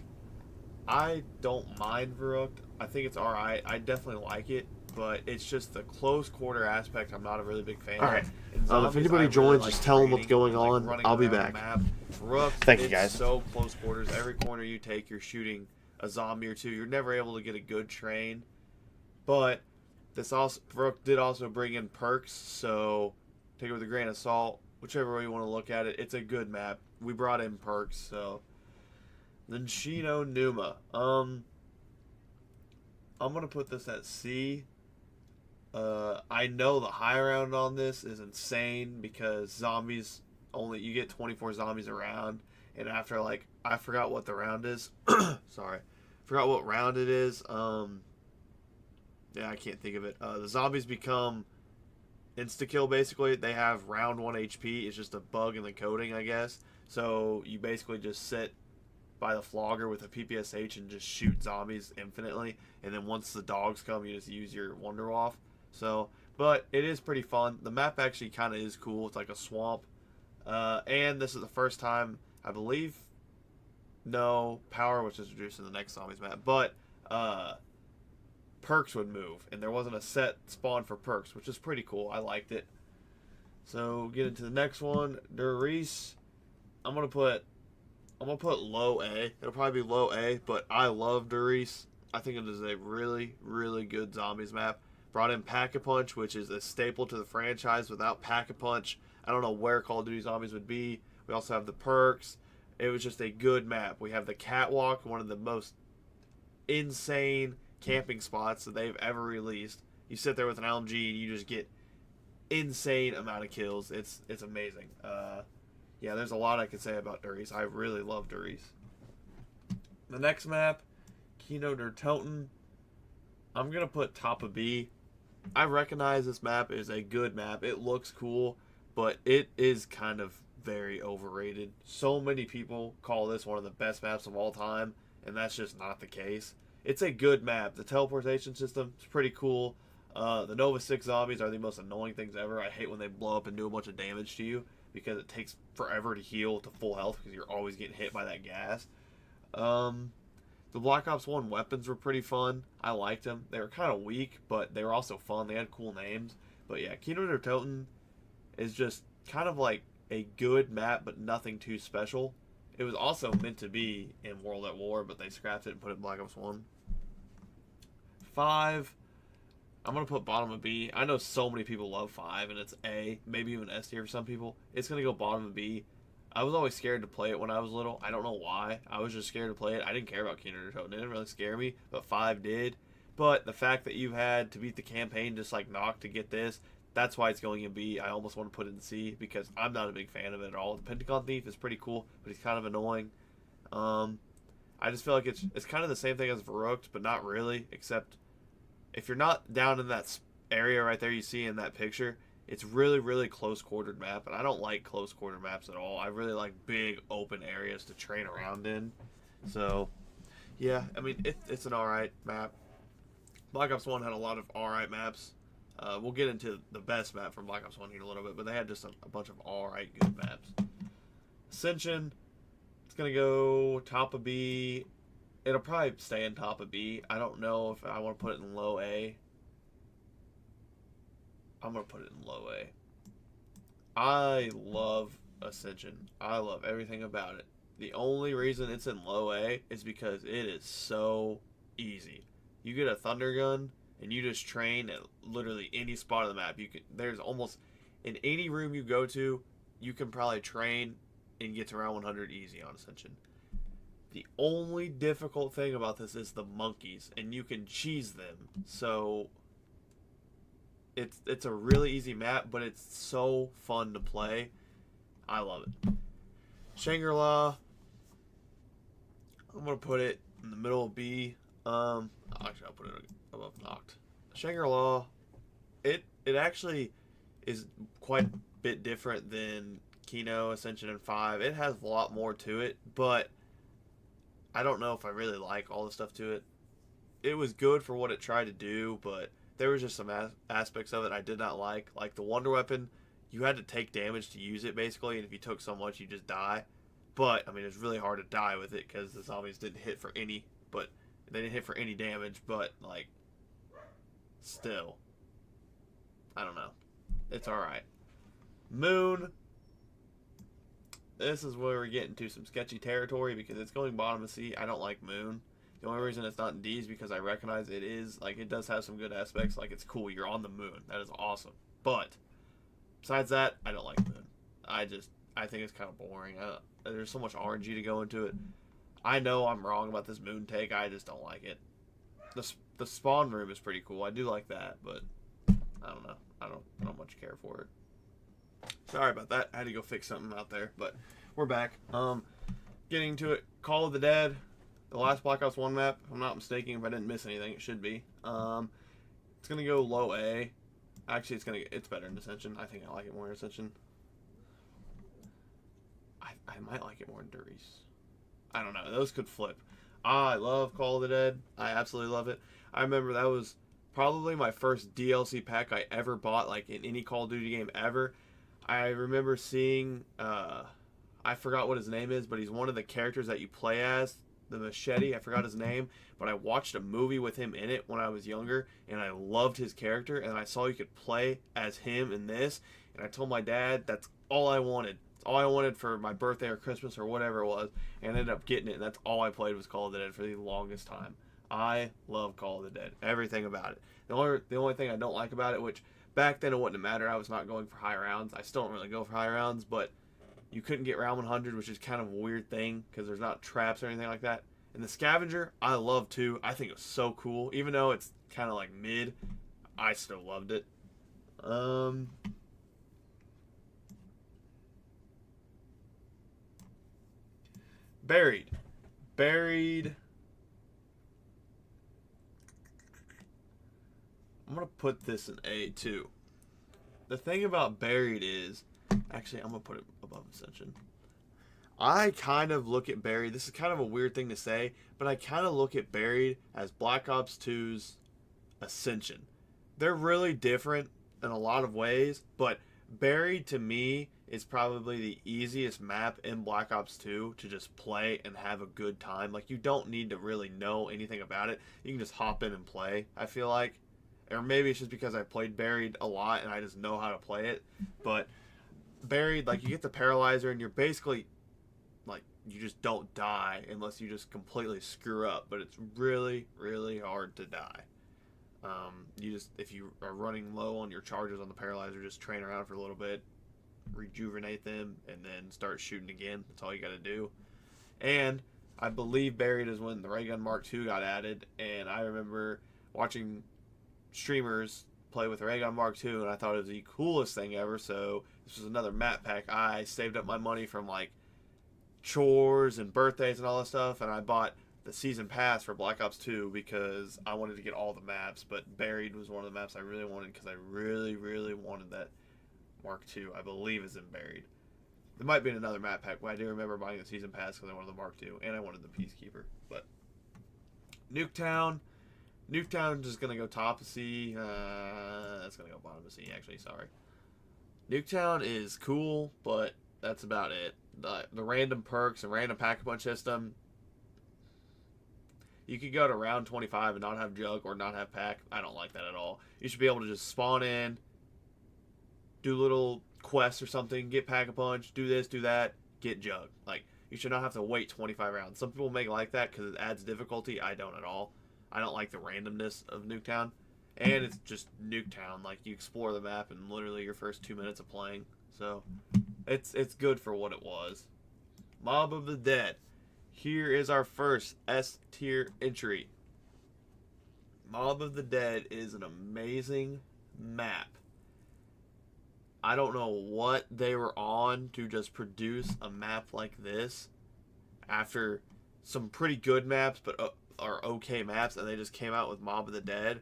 I don't mind Verrucht. I think it's alright. I definitely like it, but it's just the close quarter aspect I'm not a really big fan Alright. of. If anybody joins, just tell them what's going on. I'll be back. Verrucht, Thank you, guys. It's so close quarters. Every corner you take, you're shooting a zombie or two. You're never able to get a good train. But this also Verrucht did also bring in perks, so take it with a grain of salt. Whichever way you want to look at it, it's a good map. We brought in perks, so. Then Shino Numa. I'm gonna put this at C. I know the high round on this is insane because zombies you get 24 zombies around, and after like I forgot what the round is. Sorry, forgot what round it is. Yeah, I can't think of it. The zombies become insta kill basically. They have round 1 HP. It's just a bug in the coding, I guess. So you basically just sit by the flogger with a PPSH and just shoot zombies infinitely, and then once the dogs come you just use your Wonder Waff. So, but it is pretty fun. The map actually kind of is cool. It's like a swamp, and this is the first time I believe No, power was introduced in the next zombies map, but perks would move, and there wasn't a set spawn for perks, which is pretty cool. I liked it. So get into the next one, Durice. I'm gonna put low A. It'll probably be low A, but I love Durice. I think it is a really, really good zombies map. Brought in Pack-a-Punch, which is a staple to the franchise. Without Pack-a-Punch, I don't know where Call of Duty Zombies would be. We also have the perks. It was just a good map. We have the Catwalk, one of the most insane camping spots that they've ever released. You sit there with an LMG and you just get insane amount of kills. It's amazing. Yeah, there's a lot I could say about Durice. I really love Durice. The next map, Kino der Toten. I'm going to put top of B. I recognize this map is a good map. It looks cool, but it is kind of very overrated. So many people call this one of the best maps of all time, and that's just not the case. It's a good map. The teleportation system is pretty cool. The Nova 6 zombies are the most annoying things ever. I hate when they blow up and do a bunch of damage to you because it takes forever to heal to full health because you're always getting hit by that gas. The Black Ops 1 weapons were pretty fun. I liked them. They were kind of weak, but they were also fun. They had cool names. But yeah, Kino der Toten is just kind of like a good map, but nothing too special. It was also meant to be in World at War, but they scrapped it and put it in Black Ops 1. 5. I'm going to put bottom of B. I know so many people love 5, and it's A, maybe even S tier for some people. It's going to go bottom of B. I was always scared to play it when I was little. I don't know why. I was just scared to play it. I didn't care about Kino der Toten. It didn't really scare me, but 5 did. But the fact that you had to beat the campaign just like Knock to get this, that's why it's going in B. I almost want to put it in C because I'm not a big fan of it at all. The Pentagon Thief is pretty cool, but he's kind of annoying. I just feel like it's kind of the same thing as Verrückt, but not really, except if you're not down in that area right there you see in that picture, it's really, really close-quartered map, and I don't like close-quartered maps at all. I really like big, open areas to train around in. So, yeah, I mean, it's an alright map. Black Ops 1 had a lot of alright maps. We'll get into the best map from Black Ops 1 here in a little bit, but they had just a bunch of alright good maps. Ascension, it's going to go top of B. It'll probably stay in top of B. I don't know if I want to put it in low A. I'm going to put it in low A. I love Ascension. I love everything about it. The only reason it's in low A is because it is so easy. You get a Thunder Gun, and you just train at literally any spot of the map. There's almost, in any room you go to, you can probably train and get to round 100 easy on Ascension. The only difficult thing about this is the monkeys, and you can cheese them. So it's a really easy map, but it's so fun to play. I love it. Shangri-La, I'm going to put it in the middle of B. Actually, I'll put it above Knocked. Shangri-La, it actually is quite a bit different than Kino, Ascension, and 5. It has a lot more to it, but I don't know if I really like all the stuff to it. It was good for what it tried to do, but there was just some aspects of it I did not like. Like the Wonder Weapon, you had to take damage to use it, basically, and if you took so much, you just die. But, I mean, it's really hard to die with it because the zombies didn't hit for any, but they didn't hit for any damage, but, like, still, I don't know. It's alright. Moon. This is where we're getting to some sketchy territory because it's going bottom of C. I don't like Moon. The only reason it's not in D is because I recognize it is, like, it does have some good aspects. Like, it's cool. You're on the moon. That is awesome. But, besides that, I don't like Moon. I think it's kind of boring. There's so much RNG to go into it. I know I'm wrong about this Moon take. I just don't like it. The spawn room is pretty cool. I do like that, but I don't know. I don't much care for it. Sorry about that. I had to go fix something out there, but we're back. Getting to it. Call of the Dead. The last Black Ops 1 map, if I'm not mistaken, if I didn't miss anything, it should be. It's gonna go low A. Actually, it's better in Ascension. I think I like it more in Ascension. I might like it more in Durice. I don't know. Those could flip. I love Call of the Dead. I absolutely love it. I remember that was probably my first DLC pack I ever bought, like in any Call of Duty game ever. I remember seeing, I I forgot what his name is, but he's one of the characters that you play as. The machete, I forgot his name, but I watched a movie with him in it when I was younger, and I loved his character, and I saw you could play as him in this, and I told my dad that's all I wanted. It's all I wanted for my birthday or Christmas or whatever it was, and I ended up getting it, and that's all I played was Call of the Dead for the longest time. I love Call of the Dead. Everything about it. The only thing I don't like about it, which back then it wouldn't have mattered, I was not going for high rounds. I still don't really go for high rounds, but you couldn't get round 100, which is kind of a weird thing because there's not traps or anything like that. And the scavenger, I love too. I think it was so cool. Even though it's kind of like mid, I still loved it. Buried. I'm going to put this in A too. The thing about Buried is, actually, I'm going to put it above Ascension. I kind of look at Buried, this is kind of a weird thing to say, but I kind of look at Buried as Black Ops 2's Ascension. They're really different in a lot of ways, but Buried to me is probably the easiest map in Black Ops 2 to just play and have a good time. Like, you don't need to really know anything about it. You can just hop in and play, I feel like. Or maybe it's just because I played Buried a lot and I just know how to play it. But Buried, like, you get the paralyzer and you're basically, like, you just don't die unless you just completely screw up. But it's really, really hard to die. You just, if you are running low on your charges on the paralyzer, just train around for a little bit, rejuvenate them, and then start shooting again. That's all you got to do. And I believe Buried is when the Ray Gun Mark II got added, and I remember watching streamers play with the Ray Gun Mark II, and I thought it was the coolest thing ever. So this was another map pack. I saved up my money from like chores and birthdays and all that stuff, and I bought the season pass for Black Ops 2 because I wanted to get all the maps. But Buried was one of the maps I really wanted because I really, really wanted that Mark II. I believe is in Buried. There might be another map pack, but I do remember buying the season pass because I wanted the Mark II and I wanted the Peacekeeper. But Nuketown is going to go top of C. That's going to go bottom of C, actually. Sorry. Nuketown is cool, but that's about it. The random perks and random pack-a-punch system. You could go to round 25 and not have jug or not have pack. I don't like that at all. You should be able to just spawn in, do little quests or something, get pack-a-punch, do this, do that, get jug. Like, you should not have to wait 25 rounds. Some people make it like that because it adds difficulty. I don't at all. I don't like the randomness of Nuketown. And it's just Nuketown. Like, you explore the map in literally your first 2 minutes of playing. So, it's good for what it was. Mob of the Dead. Here is our first S tier entry. Mob of the Dead is an amazing map. I don't know what they were on to just produce a map like this after some pretty good maps, but are okay maps, and they just came out with Mob of the Dead.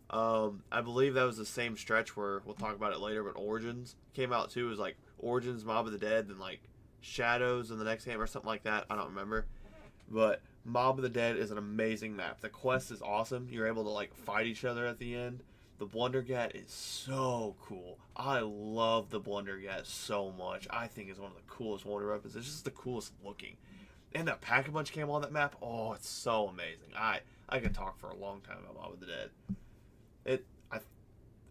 I believe that was the same stretch where we'll talk about it later, but Origins came out too. It was like Origins, Mob of the Dead, then like Shadows in the next game or something like that. I don't remember. But Mob of the Dead is an amazing map. The quest is awesome. You're able to like fight each other at the end. The Blundergat is so cool. I love the Blundergat so much. I think it's one of the coolest wonder weapons. It's just the coolest looking. And that Pack-a-Punch came on that map. Oh, it's so amazing. I could talk for a long time about Mob of the Dead.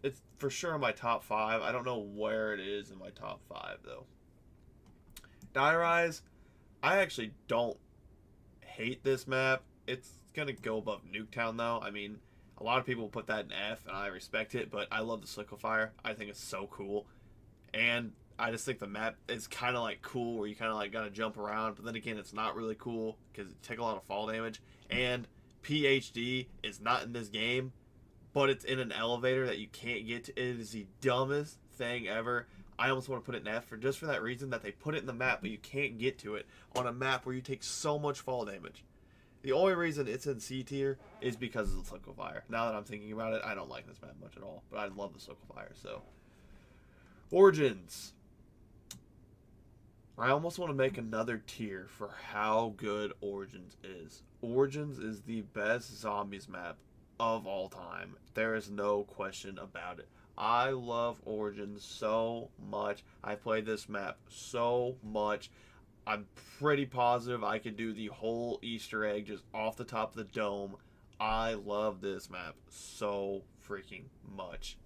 It's for sure in my top 5. I don't know where it is in my top 5 though. Die Rise, I actually don't hate this map. It's gonna go above Nuketown though. I mean, a lot of people put that in F, and I respect it, but I love the Slickfire. I think it's so cool, and I just think the map is kind of like cool, where you kind of like gotta jump around, but then again, it's not really cool because it takes a lot of fall damage. And PhD is not in this game, but it's in an elevator that you can't get to. It is the dumbest thing ever. I almost want to put it in F for just for that reason that they put it in the map, but you can't get to it on a map where you take so much fall damage. The only reason it's in C tier is because of the Slickfire. Now that I'm thinking about it, I don't like this map much at all, but I love the Slickfire. So, Origins. I almost want to make another tier for how good Origins is. Origins is the best zombies map of all time. There is no question about it. I love Origins so much. I played this map so much. I'm pretty positive I could do the whole Easter egg just off the top of the dome. I love this map so freaking much.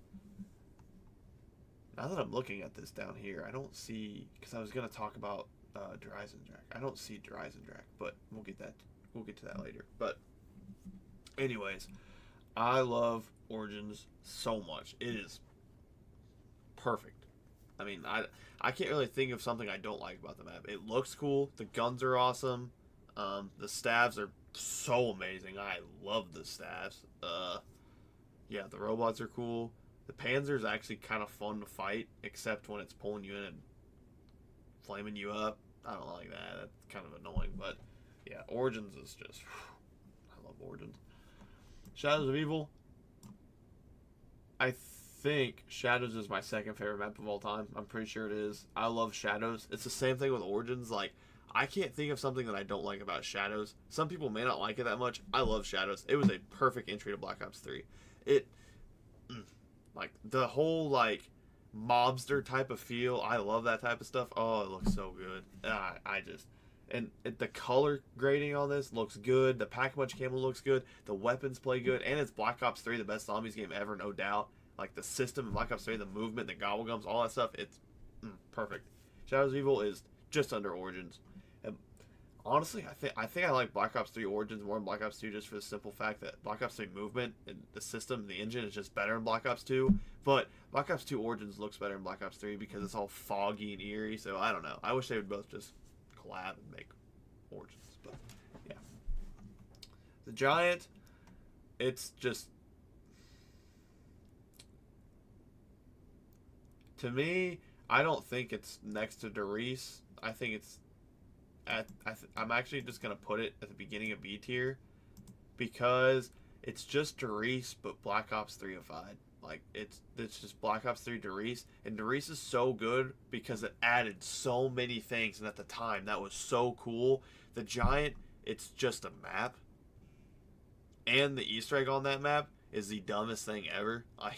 Now that I'm looking at this down here, I don't see, because I was going to talk about Dreisendrach. I don't see Dreisendrach, but we'll get to that later. But anyways, I love Origins so much. It is perfect. I mean, I can't really think of something I don't like about the map. It looks cool. The guns are awesome. The staves are so amazing. I love the staves. Yeah, the robots are cool. The Panzer's actually kind of fun to fight, except when it's pulling you in and flaming you up. I don't like that. That's kind of annoying. But yeah, Origins is just... I love Origins. Shadows of Evil. I think Shadows is my second favorite map of all time. I'm pretty sure it is. I love Shadows. It's the same thing with Origins. Like, I can't think of something that I don't like about Shadows. Some people may not like it that much. I love Shadows. It was a perfect entry to Black Ops 3. Like, the whole, like, mobster type of feel. I love that type of stuff. Oh, it looks so good. And the color grading on this looks good. The Pack-a-Punch camo looks good. The weapons play good. And it's Black Ops 3, the best zombies game ever, no doubt. Like, the system in Black Ops 3, the movement, the gobblegums, all that stuff, it's perfect. Shadows of Evil is just under Origins. And honestly, I think I like Black Ops 3 Origins more than Black Ops 2 just for the simple fact that Black Ops 3 movement and the system, the engine is just better in Black Ops 2. But Black Ops 2 Origins looks better in Black Ops 3 because it's all foggy and eerie. So I don't know. I wish they would both just collab and make Origins. But yeah. The Giant, it's just... To me, I don't think it's next to Derice. I think it's I'm actually just going to put it at the beginning of B tier because it's just Derice but Black Ops 3-ified. Like, it's just Black Ops 3 Derice, and Derice is so good because it added so many things, and at the time that was so cool. The Giant, it's just a map, and the Easter egg on that map is the dumbest thing ever. I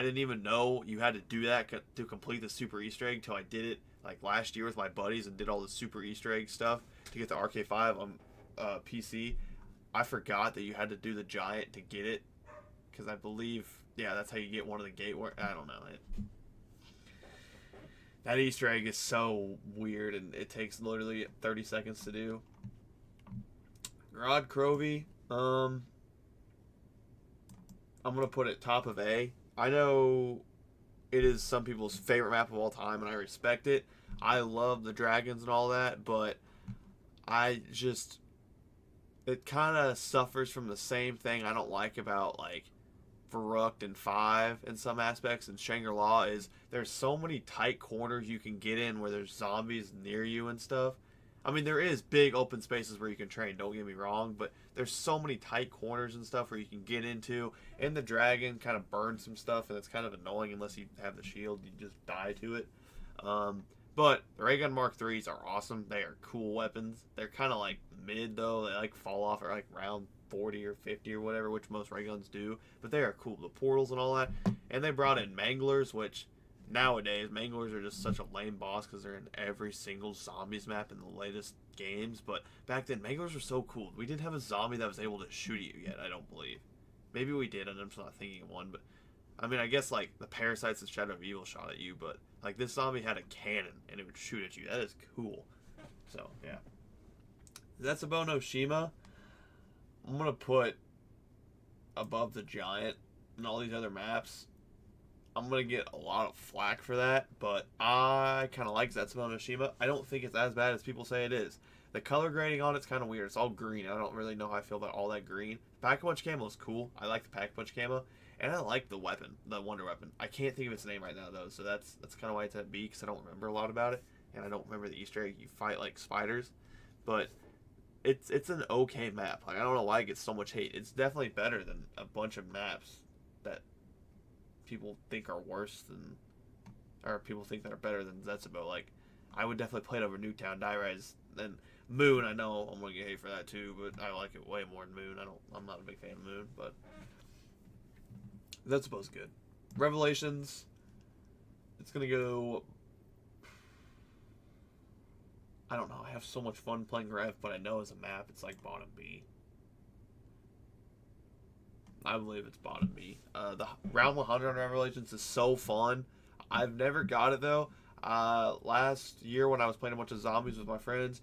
didn't even know you had to do that to complete the super Easter egg until I did it like last year with my buddies and did all the super Easter egg stuff to get the RK5 on PC. I forgot that you had to do the Giant to get it because I believe, yeah, that's how you get one of the gateway. I don't know. That Easter egg is so weird and it takes literally 30 seconds to do. Rod Crovey, I'm going to put it top of A. I know it is some people's favorite map of all time, and I respect it. I love the dragons and all that, but it kind of suffers from the same thing I don't like about, like, Verrucht and 5 in some aspects, and Shangri-La is there's so many tight corners you can get in where there's zombies near you and stuff. I mean, there is big open spaces where you can train, don't get me wrong, but there's so many tight corners and stuff where you can get into, and the dragon kind of burns some stuff, and it's kind of annoying unless you have the shield, you just die to it. But the Ray Gun Mark IIIs are awesome. They are cool weapons. They're kind of like mid, though. They like fall off at like round 40 or 50 or whatever, which most ray guns do, but they are cool. The portals and all that, and they brought in Manglers, which... Nowadays, Manglers are just such a lame boss because they're in every single zombies map in the latest games. But back then, Manglers were so cool. We didn't have a zombie that was able to shoot at you yet, I don't believe. Maybe we did, and I'm just not thinking of one. But, I mean, I guess, like, the Parasites and Shadow of Evil shot at you. But, like, this zombie had a cannon, and it would shoot at you. That is cool. So, yeah. Zetsubo no Shima, I'm going to put above the Giant and all these other maps. I'm going to get a lot of flack for that, but I kind of like Zetsubo no Shima. I don't think it's as bad as people say it is. The color grading on it's kind of weird. It's all green. I don't really know how I feel about all that green. Pack-a-Punch camo is cool. I like the Pack-a-Punch camo, and I like the weapon, the Wonder Weapon. I can't think of its name right now, though, so that's kind of why it's at B, because I don't remember a lot about it, and I don't remember the Easter egg. You fight like spiders, but it's an okay map. Like, I don't know why it gets so much hate. It's definitely better than a bunch of maps that people think are worse than, or people think that are better than Zetsubo. Like, I would definitely play it over Nuketown, Die Rise, and Moon. I know I'm gonna get hate for that too, but I like it way more than Moon. I'm not a big fan of Moon, but Zetsubo's good. Revelations, it's gonna go I don't know. I have so much fun playing Rev, but I know as a map, it's like bottom B. I believe it's bottom B. The round 100 on Revelations is so fun. I've never got it though. Last year when I was playing a bunch of zombies with my friends,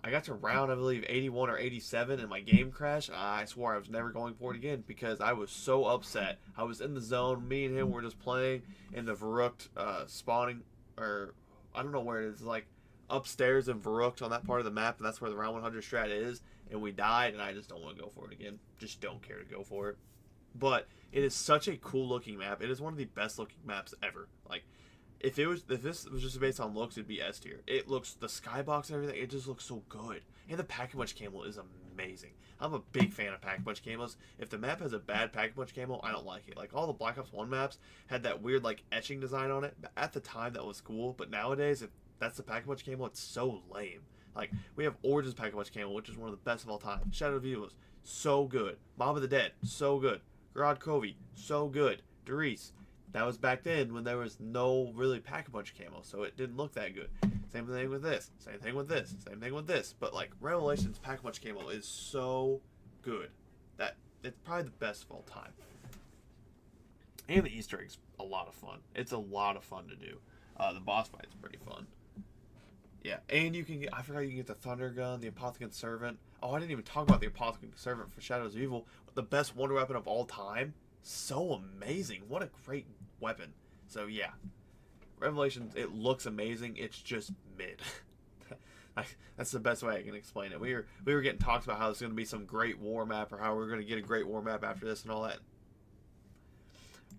I got to round, I believe, 81 or 87, and my game crashed. I swore I was never going for it again because I was so upset. I was in the zone. Me and him were just playing in the Verrucht spawning, or I don't know where it is, like upstairs in Verrucht on that part of the map, and that's where the round 100 strat is. And we died, and I just don't want to go for it again. Just don't care to go for it. But it is such a cool looking map. It is one of the best looking maps ever. Like, if this was just based on looks, it'd be S tier. It looks, the skybox and everything, it just looks so good. And the Pack-a-Punch camo is amazing. I'm a big fan of Pack-a-Punch camos. If the map has a bad Pack-a-Punch camo, I don't like it. Like, all the Black Ops 1 maps had that weird, like, etching design on it. But at the time, that was cool. But nowadays, if that's the Pack-a-Punch camo, it's so lame. Like, we have Origins Pack-a-Punch camo, which is one of the best of all time. Shadow of the Evil, so good. Mob of the Dead, so good. Garad Covey, so good. Derice, that was back then when there was no really Pack-a-Punch camo, so it didn't look that good. Same thing with this, same thing with this, same thing with this. But like Revelations Pack-a-Punch camo is so good that it's probably the best of all time. And the Easter egg's a lot of fun. It's a lot of fun to do. The boss fight's pretty fun. Yeah, and you can get, I forgot you can get the Thunder Gun, the Apothecant Servant. Oh, I didn't even talk about the Apothecant Servant for Shadows of Evil. The best wonder weapon of all time. So amazing. What a great weapon. So yeah, Revelations, it looks amazing. It's just mid. That's the best way I can explain it. We were getting talks about how it's going to be some great war map, or how we're going to get a great war map after this and all that.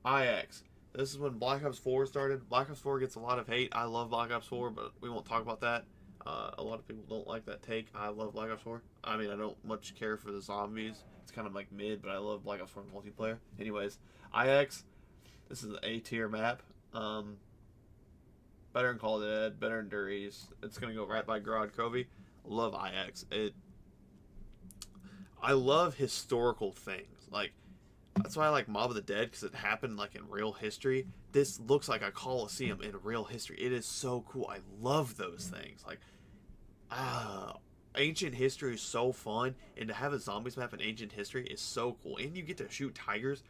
IX. This is when Black Ops 4 started. Black Ops 4 gets a lot of hate. I love Black Ops 4, but we won't talk about that. A lot of people don't like that take. I love Black Ops 4. I mean, I don't much care for the zombies. It's kind of like mid, but I love Black Ops 4 multiplayer. Anyways, IX. This is an A tier map. Better than Call of the Dead, better than Derice. It's gonna go right by Garad Covey. Love IX. I love historical things. Like, that's why I like Mob of the Dead, because it happened like in real history. This looks like a Coliseum in real history. It is so cool. I love those things. Like, ancient history is so fun, and to have a zombies map in ancient history is so cool. And you get to shoot tigers.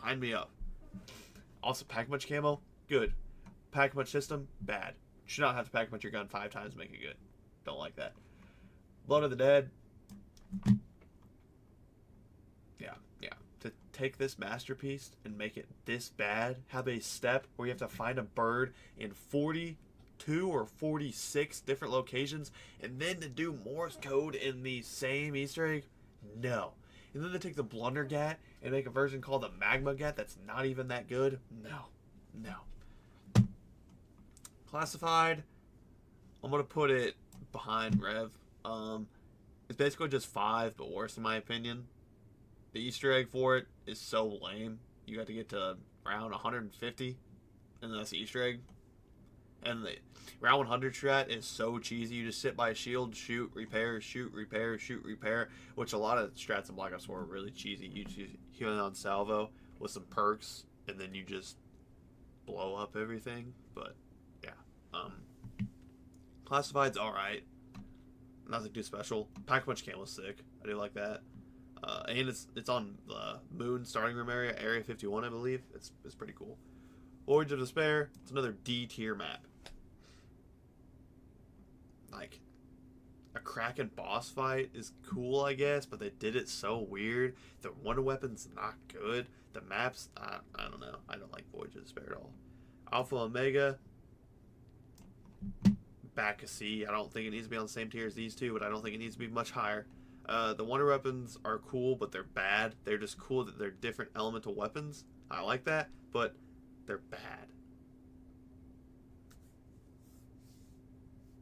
Sign me up. Also, Pack-a-Punch camo, good. Pack-a-Punch system, bad. Should not have to Pack-a-Punch your gun 5 times to make it good. Don't like that. Blood of the Dead. Yeah. To take this masterpiece and make it this bad, have a step where you have to find a bird in 42 or 46 different locations, and then to do Morse code in the same Easter egg? No. And then to take the Blunder Gat and make a version called the Magma Gat that's not even that good? No. Classified, I'm going to put it behind Rev. It's basically just 5, but worse in my opinion. The Easter egg for it is so lame. You got to get to round 150, and that's the Easter egg. And the round 100 strat is so cheesy. You just sit by a shield, shoot, repair, shoot, repair, shoot, repair, which a lot of strats in Black Ops 4 are really cheesy. You just healing on salvo with some perks, and then you just blow up everything. But yeah, Classified's alright. Nothing too special. Pack-a-Punch camo's sick. I do like that. And it's on the Moon starting room area 51, I believe. It's pretty cool. Voyage of Despair. It's another D tier map. Like, a Kraken boss fight is cool, I guess, but they did it so weird. The wonder weapon's not good. The maps, I don't know. I don't like Voyage of Despair at all. Alpha Omega. Back a C. I don't think it needs to be on the same tier as these two, but I don't think it needs to be much higher. The wonder weapons are cool, but they're bad. They're just cool that they're different elemental weapons. I like that, but they're bad.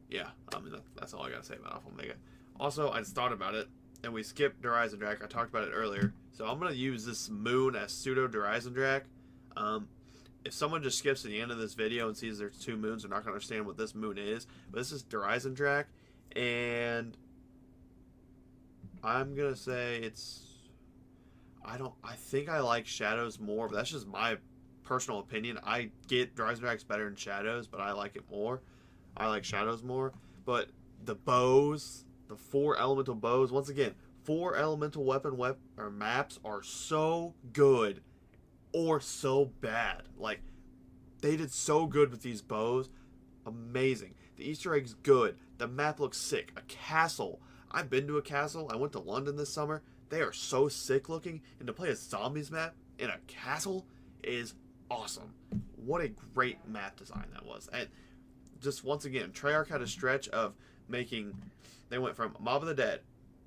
Yeah, I mean, that's all I gotta say about Alpha Omega. Also, I just thought about it, and we skipped Horizon Drac. I talked about it earlier. So I'm gonna use this Moon as pseudo Horizon Drac. If someone just skips to the end of this video and sees there's 2 moons, they're not gonna understand what this moon is. But this is Horizon Drac, and I'm gonna say it's, I think I like Shadows more, but that's just my personal opinion. I get Horizon Drac's better than Shadows, but I like it more. I like Shadows more. But the bows, the 4 elemental bows, once again, 4 elemental weapon or maps are so good or so bad. Like, they did so good with these bows. Amazing. The Easter egg's good. The map looks sick. A castle. I've been to a castle. I went to London this summer. They are so sick looking. And to play a zombies map in a castle is awesome. What a great map design that was. And just once again, Treyarch had a stretch of making. They went from Mob of the Dead,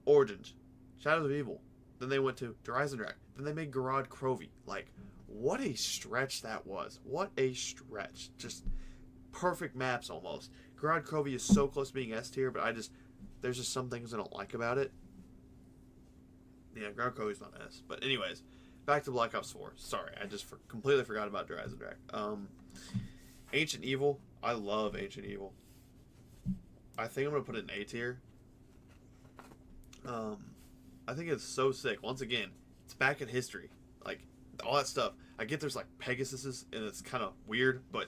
Origins, Shadows of Evil. Then they went to Dreisendrach. Then they made Garad Crovy. Like, what a stretch that was. What a stretch. Just perfect maps almost. Garad Crovy is so close to being S tier, but there's just some things I don't like about it. Yeah, Garad Covy's not S. But anyways, back to Black Ops 4. Sorry, I just completely forgot about Dreisendrach. Ancient Evil. I love Ancient Evil. I think I'm going to put it in A tier. I think it's so sick. Once again, it's back in history. Like, all that stuff. I get there's like Pegasuses, and it's kind of weird, but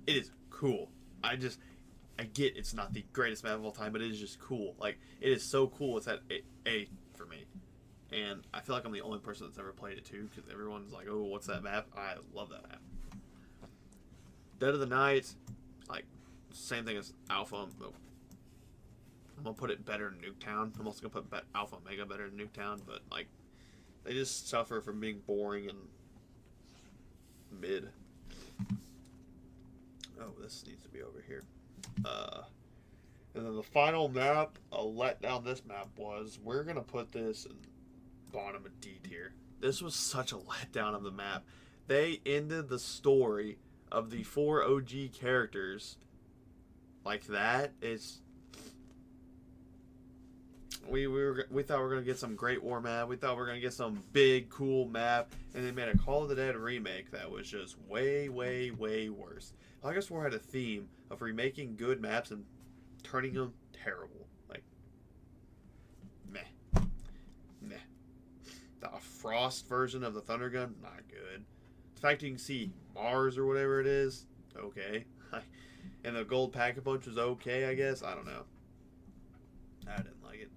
it is cool. I get it's not the greatest map of all time, but it is just cool. Like, it is so cool. It's at A for me. And I feel like I'm the only person that's ever played it too, because everyone's like, oh, what's that map? I love that map. Dead of the Night, like, same thing as Alpha. I'm going to put it better in Nuketown. I'm also going to put Alpha Omega better in Nuketown, but, like, they just suffer from being boring and mid. Oh, this needs to be over here. And then the final map, a letdown this map was, we're going to put this in bottom of D tier. This was such a letdown of the map. They ended the story of the 4 OG characters like that. We thought we were going to get some Great War map. We thought we were going to get some big, cool map. And they made a Call of the Dead remake that was just way, way, way worse. Black Ops 4 had a theme of remaking good maps and turning them terrible. Like, meh. The Frost version of the Thunder Gun, not good. The fact you can see Mars or whatever it is, okay. And the Gold Pack-a-Punch was okay, I guess. I don't know. I didn't like it.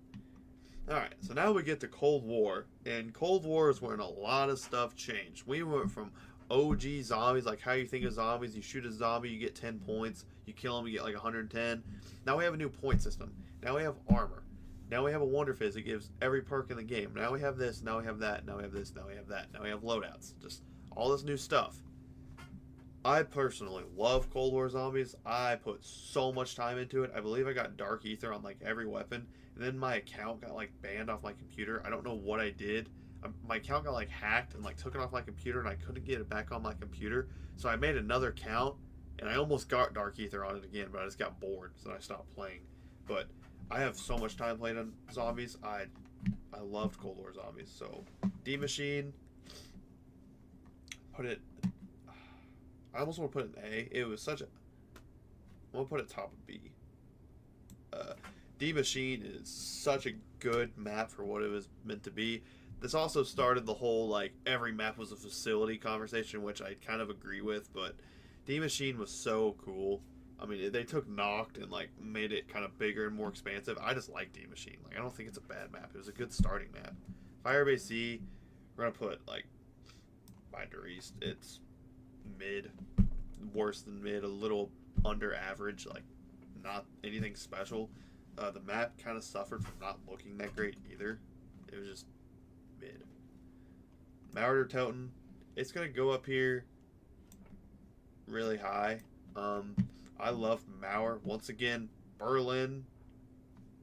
Alright, so now we get to Cold War. And Cold War is when a lot of stuff changed. We went from OG zombies, like how you think of zombies. You shoot a zombie, you get 10 points. You kill him, you get like 110. Now we have a new point system. Now we have armor. Now we have a Wonder Fizz that gives every perk in the game. Now we have this, now we have that, now we have this, now we have that. Now we have loadouts. Just all this new stuff. I personally love Cold War Zombies. I put so much time into it. I believe I got Dark Ether on like every weapon. And then my account got like banned off my computer. I don't know what I did. My account got like hacked and like took it off my computer, and I couldn't get it back on my computer. So I made another account, and I almost got Dark Ether on it again, but I just got bored, so I stopped playing. But I have so much time playing on zombies. I loved Cold War Zombies. So D Machine, put it. I almost want to put it in A. It was such a. I'm gonna put it top of B. D Machine is such a good map for what it was meant to be. This also started the whole like every map was a facility conversation, which I kind of agree with. But D Machine was so cool. I mean, they took Knocked and like made it kind of bigger and more expansive. I just like D Machine. Like, I don't think it's a bad map. It was a good starting map. Firebase C, we're gonna put like Binder East. It's mid, worse than mid, a little under average, like not anything special. The map kind of suffered from not looking that great either. It was just mid. Marauder Toten, it's gonna go up here really high. I love Mauer. Once again, Berlin,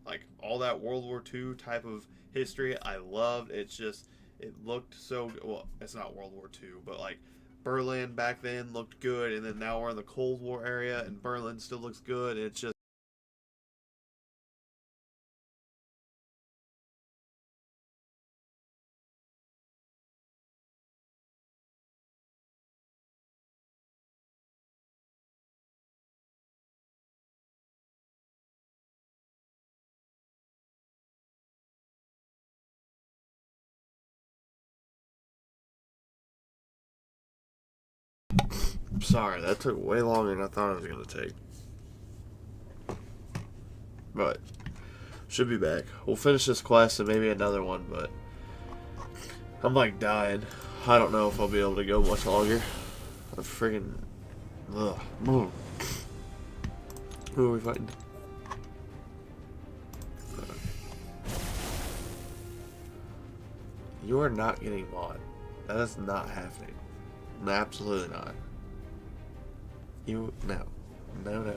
like all that World War II type of history, I loved. It's just, it looked so good. Well, it's not World War II, but like Berlin back then looked good, and then now we're in the Cold War area, and Berlin still looks good. It's just. Sorry, that took way longer than I thought it was going to take. But should be back. We'll finish this quest and maybe another one, but I'm like dying. I don't know if I'll be able to go much longer. I'm friggin' ugh. Who are we fighting? You are not getting mod. That is not happening. Absolutely not. You no. No.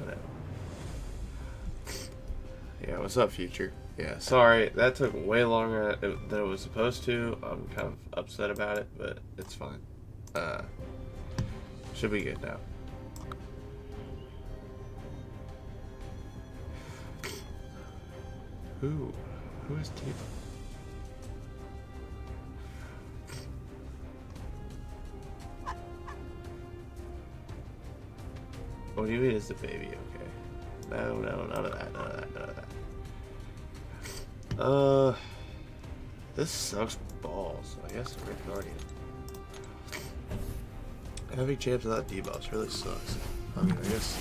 Yeah, what's up, future? Yeah, sorry, that took way longer than it was supposed to. I'm kind of upset about it, but it's fine. Should be good now. Who is Tifa? What do you mean it's the baby? Okay. No, none of that. This sucks balls. I guess the Red Guardian. Having champs without debuffs really sucks. I mean, I guess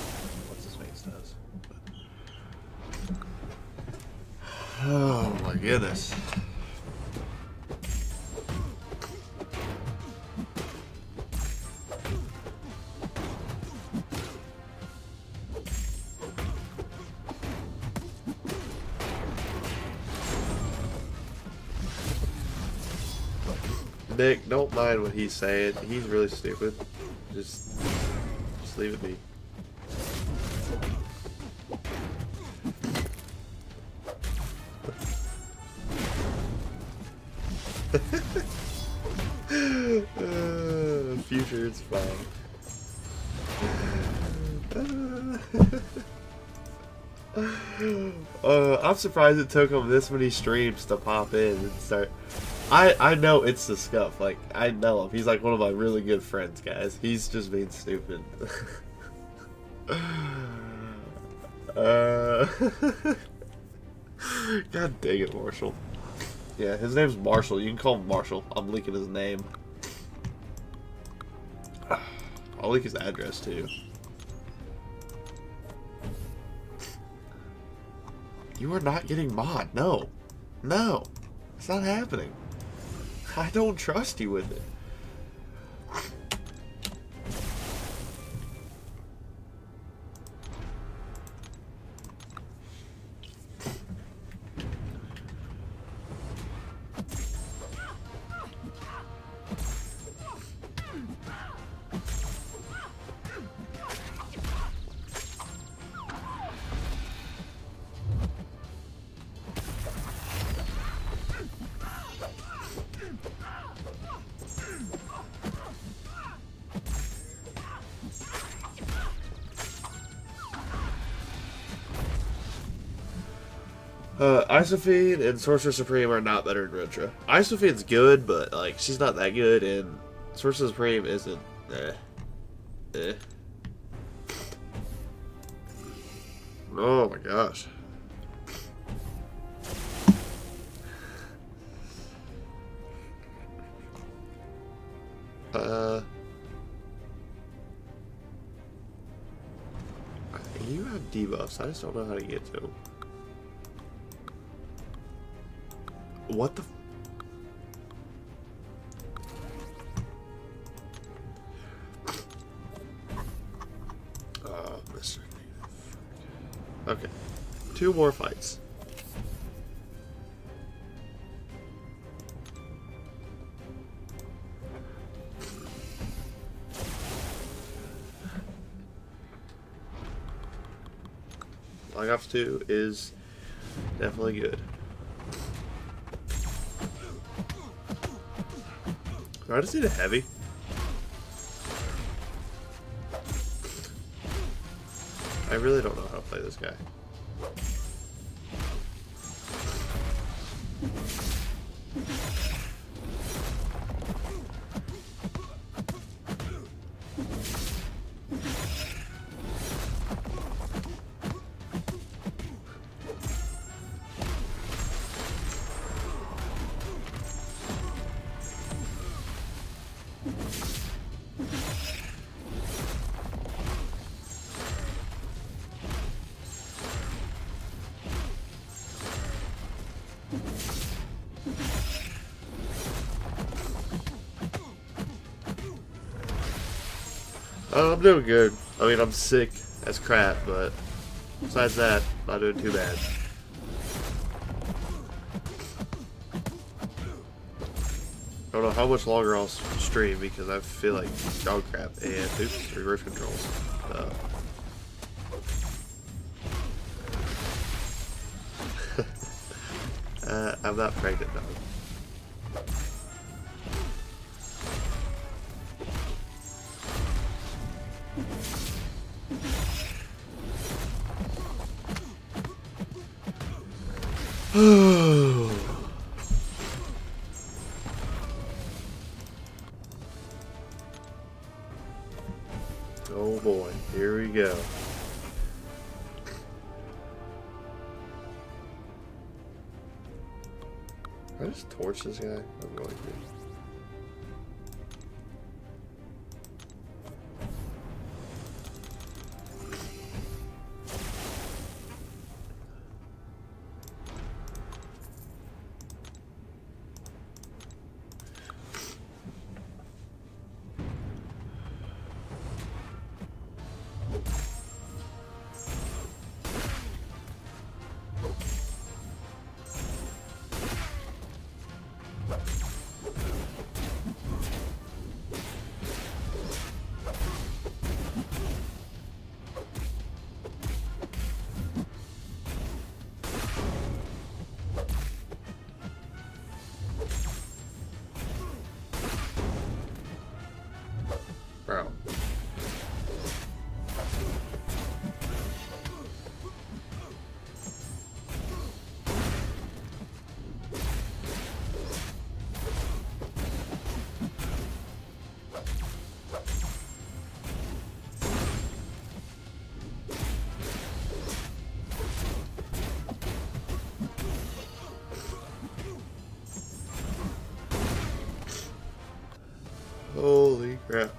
what's his face does. But... Oh my goodness. Nick, don't mind what he's saying. He's really stupid. Just leave it be. Future, it's fine. I'm surprised it took him this many streams to pop in and start. I know it's the scuff. Like, I know him. He's like one of my really good friends, guys. He's just being stupid. God dang it, Marshall. Yeah, his name's Marshall. You can call him Marshall. I'm leaking his name. I'll leak his address, too. You are not getting mod. No. No. It's not happening. I don't trust you with it. Isophene and Sorcerer Supreme are not better than Rentra. Isophene's good, but like she's not that good, and Sorcerer Supreme isn't. Oh my gosh. You have debuffs. I just don't know how to get to them. What the? Mr. Okay. 2 more fights. Black Ops 2 is definitely good. Do I just need a heavy? I really don't know how to play this guy. Oh, I'm doing good. I mean, I'm sick as crap, but besides that, not doing too bad. I don't know how much longer I'll stream because I feel like dog crap and oops, reverse controls. I'm not pregnant, dog. Oh boy, here we go. Can I just torch this guy? I'm going to. Bro. Holy crap.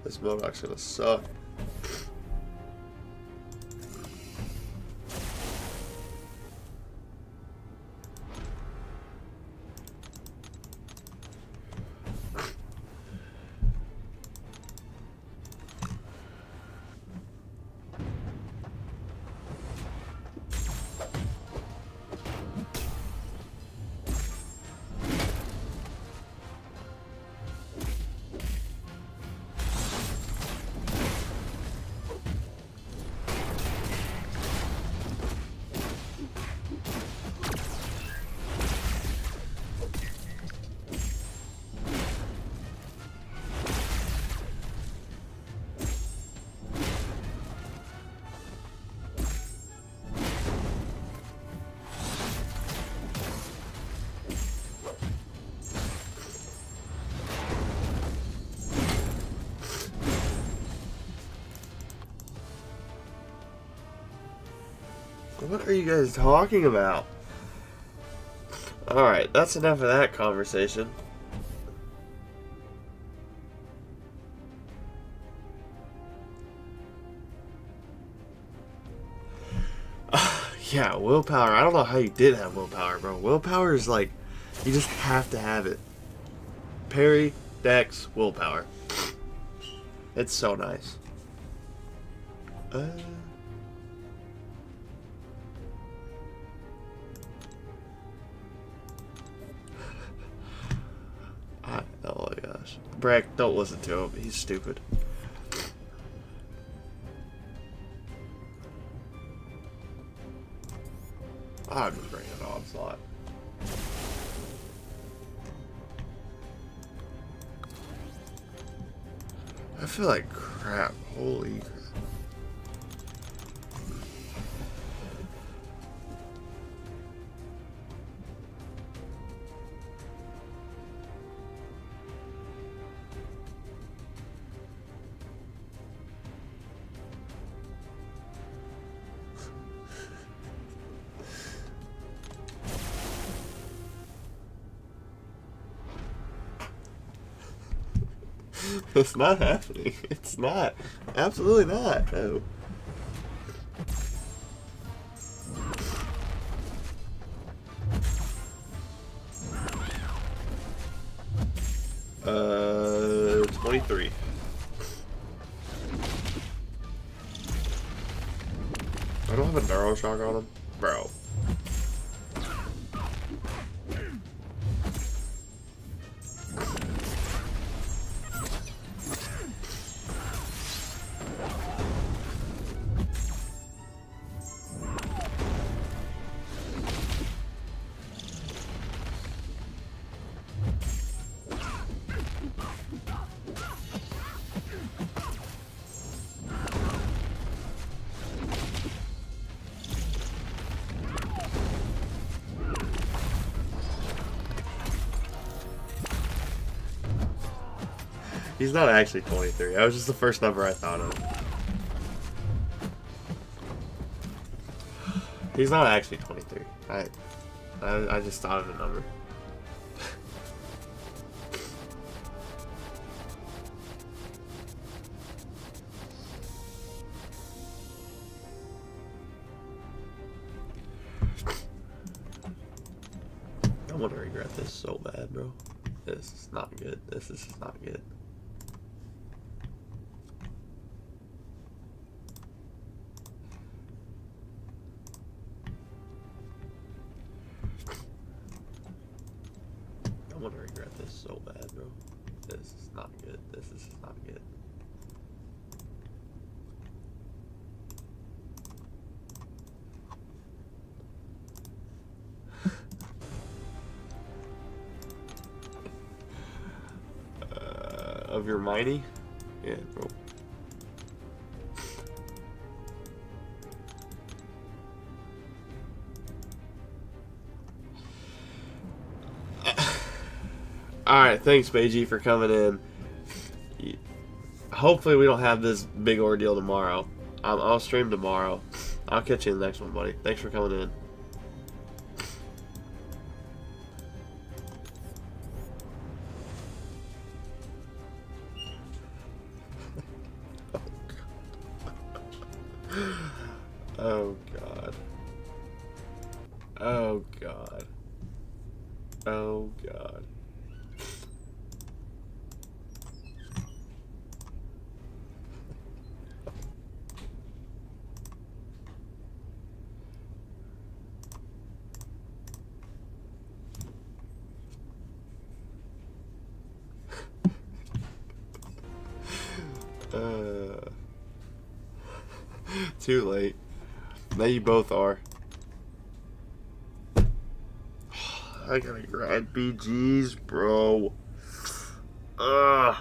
This MCOC's gonna suck. What are you guys talking about? Alright, that's enough of that conversation. Yeah, willpower. I don't know how you did have willpower, bro. Willpower is like, you just have to have it. Parry, dex, willpower. It's so nice. Oh my gosh. Brack, don't listen to him. He's stupid. I'm just bringing an onslaught. I feel like crap. Holy crap. It's not happening. It's not. Absolutely not. No. Uh, 23. I don't have a Neuro Shock on him. Bro. He's not actually 23. That was just the first number I thought of. He's not actually 23. I just thought of a number. I'm gonna regret this so bad, bro. This is not good. This is not good. I'm gonna regret this so bad, bro. This is not good. This is not good. Of your mighty? Yeah, bro. Alright, thanks, Beiji, for coming in. Hopefully we don't have this big ordeal tomorrow. I'll stream tomorrow. I'll catch you in the next one, buddy. Thanks for coming in. Oh god. Oh god. Oh god. Too late. Now you both are. I gotta grind BGs, bro. Ugh.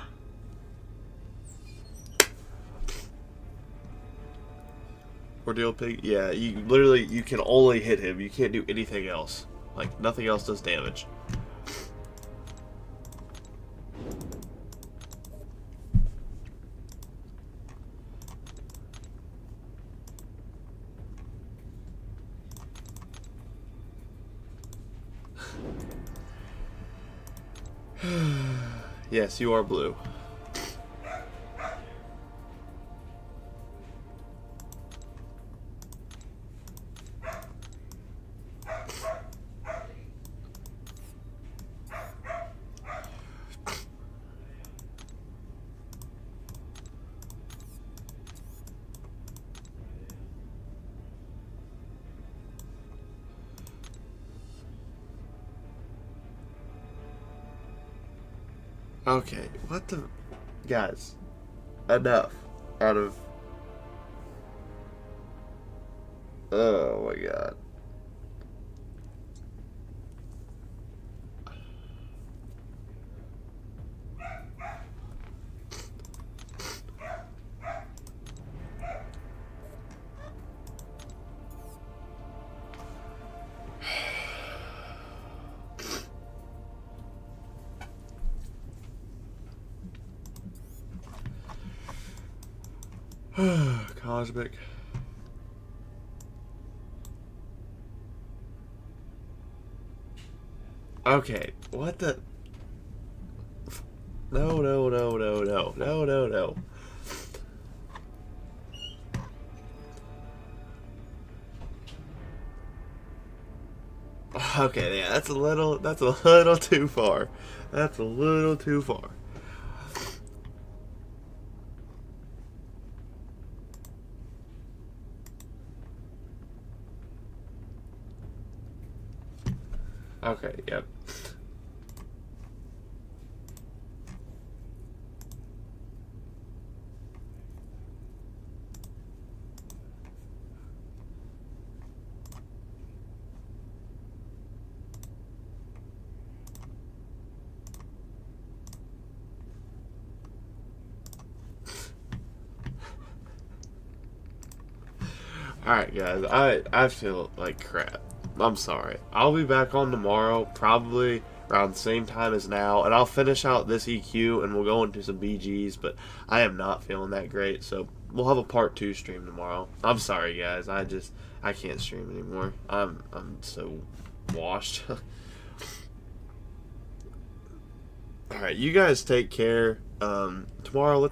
Ordeal pig? Yeah, you literally, you can only hit him. You can't do anything else. Like, nothing else does damage. Yes, you are blue. Okay, what the... Guys, enough. Out of... Oh my god. Cosmic. Okay, what the... No, no, no, no, no, no, no, no. Okay, yeah, that's a little too far. That's a little too far. Okay, yep. Alright, guys, I feel like crap. I'm sorry. I'll be back on tomorrow, probably around the same time as now, and I'll finish out this EQ and we'll go into some BGs, but I am not feeling that great, so we'll have a part 2 stream tomorrow. I'm sorry, guys. I can't stream anymore. I'm so washed. Alright, you guys take care. Tomorrow, let's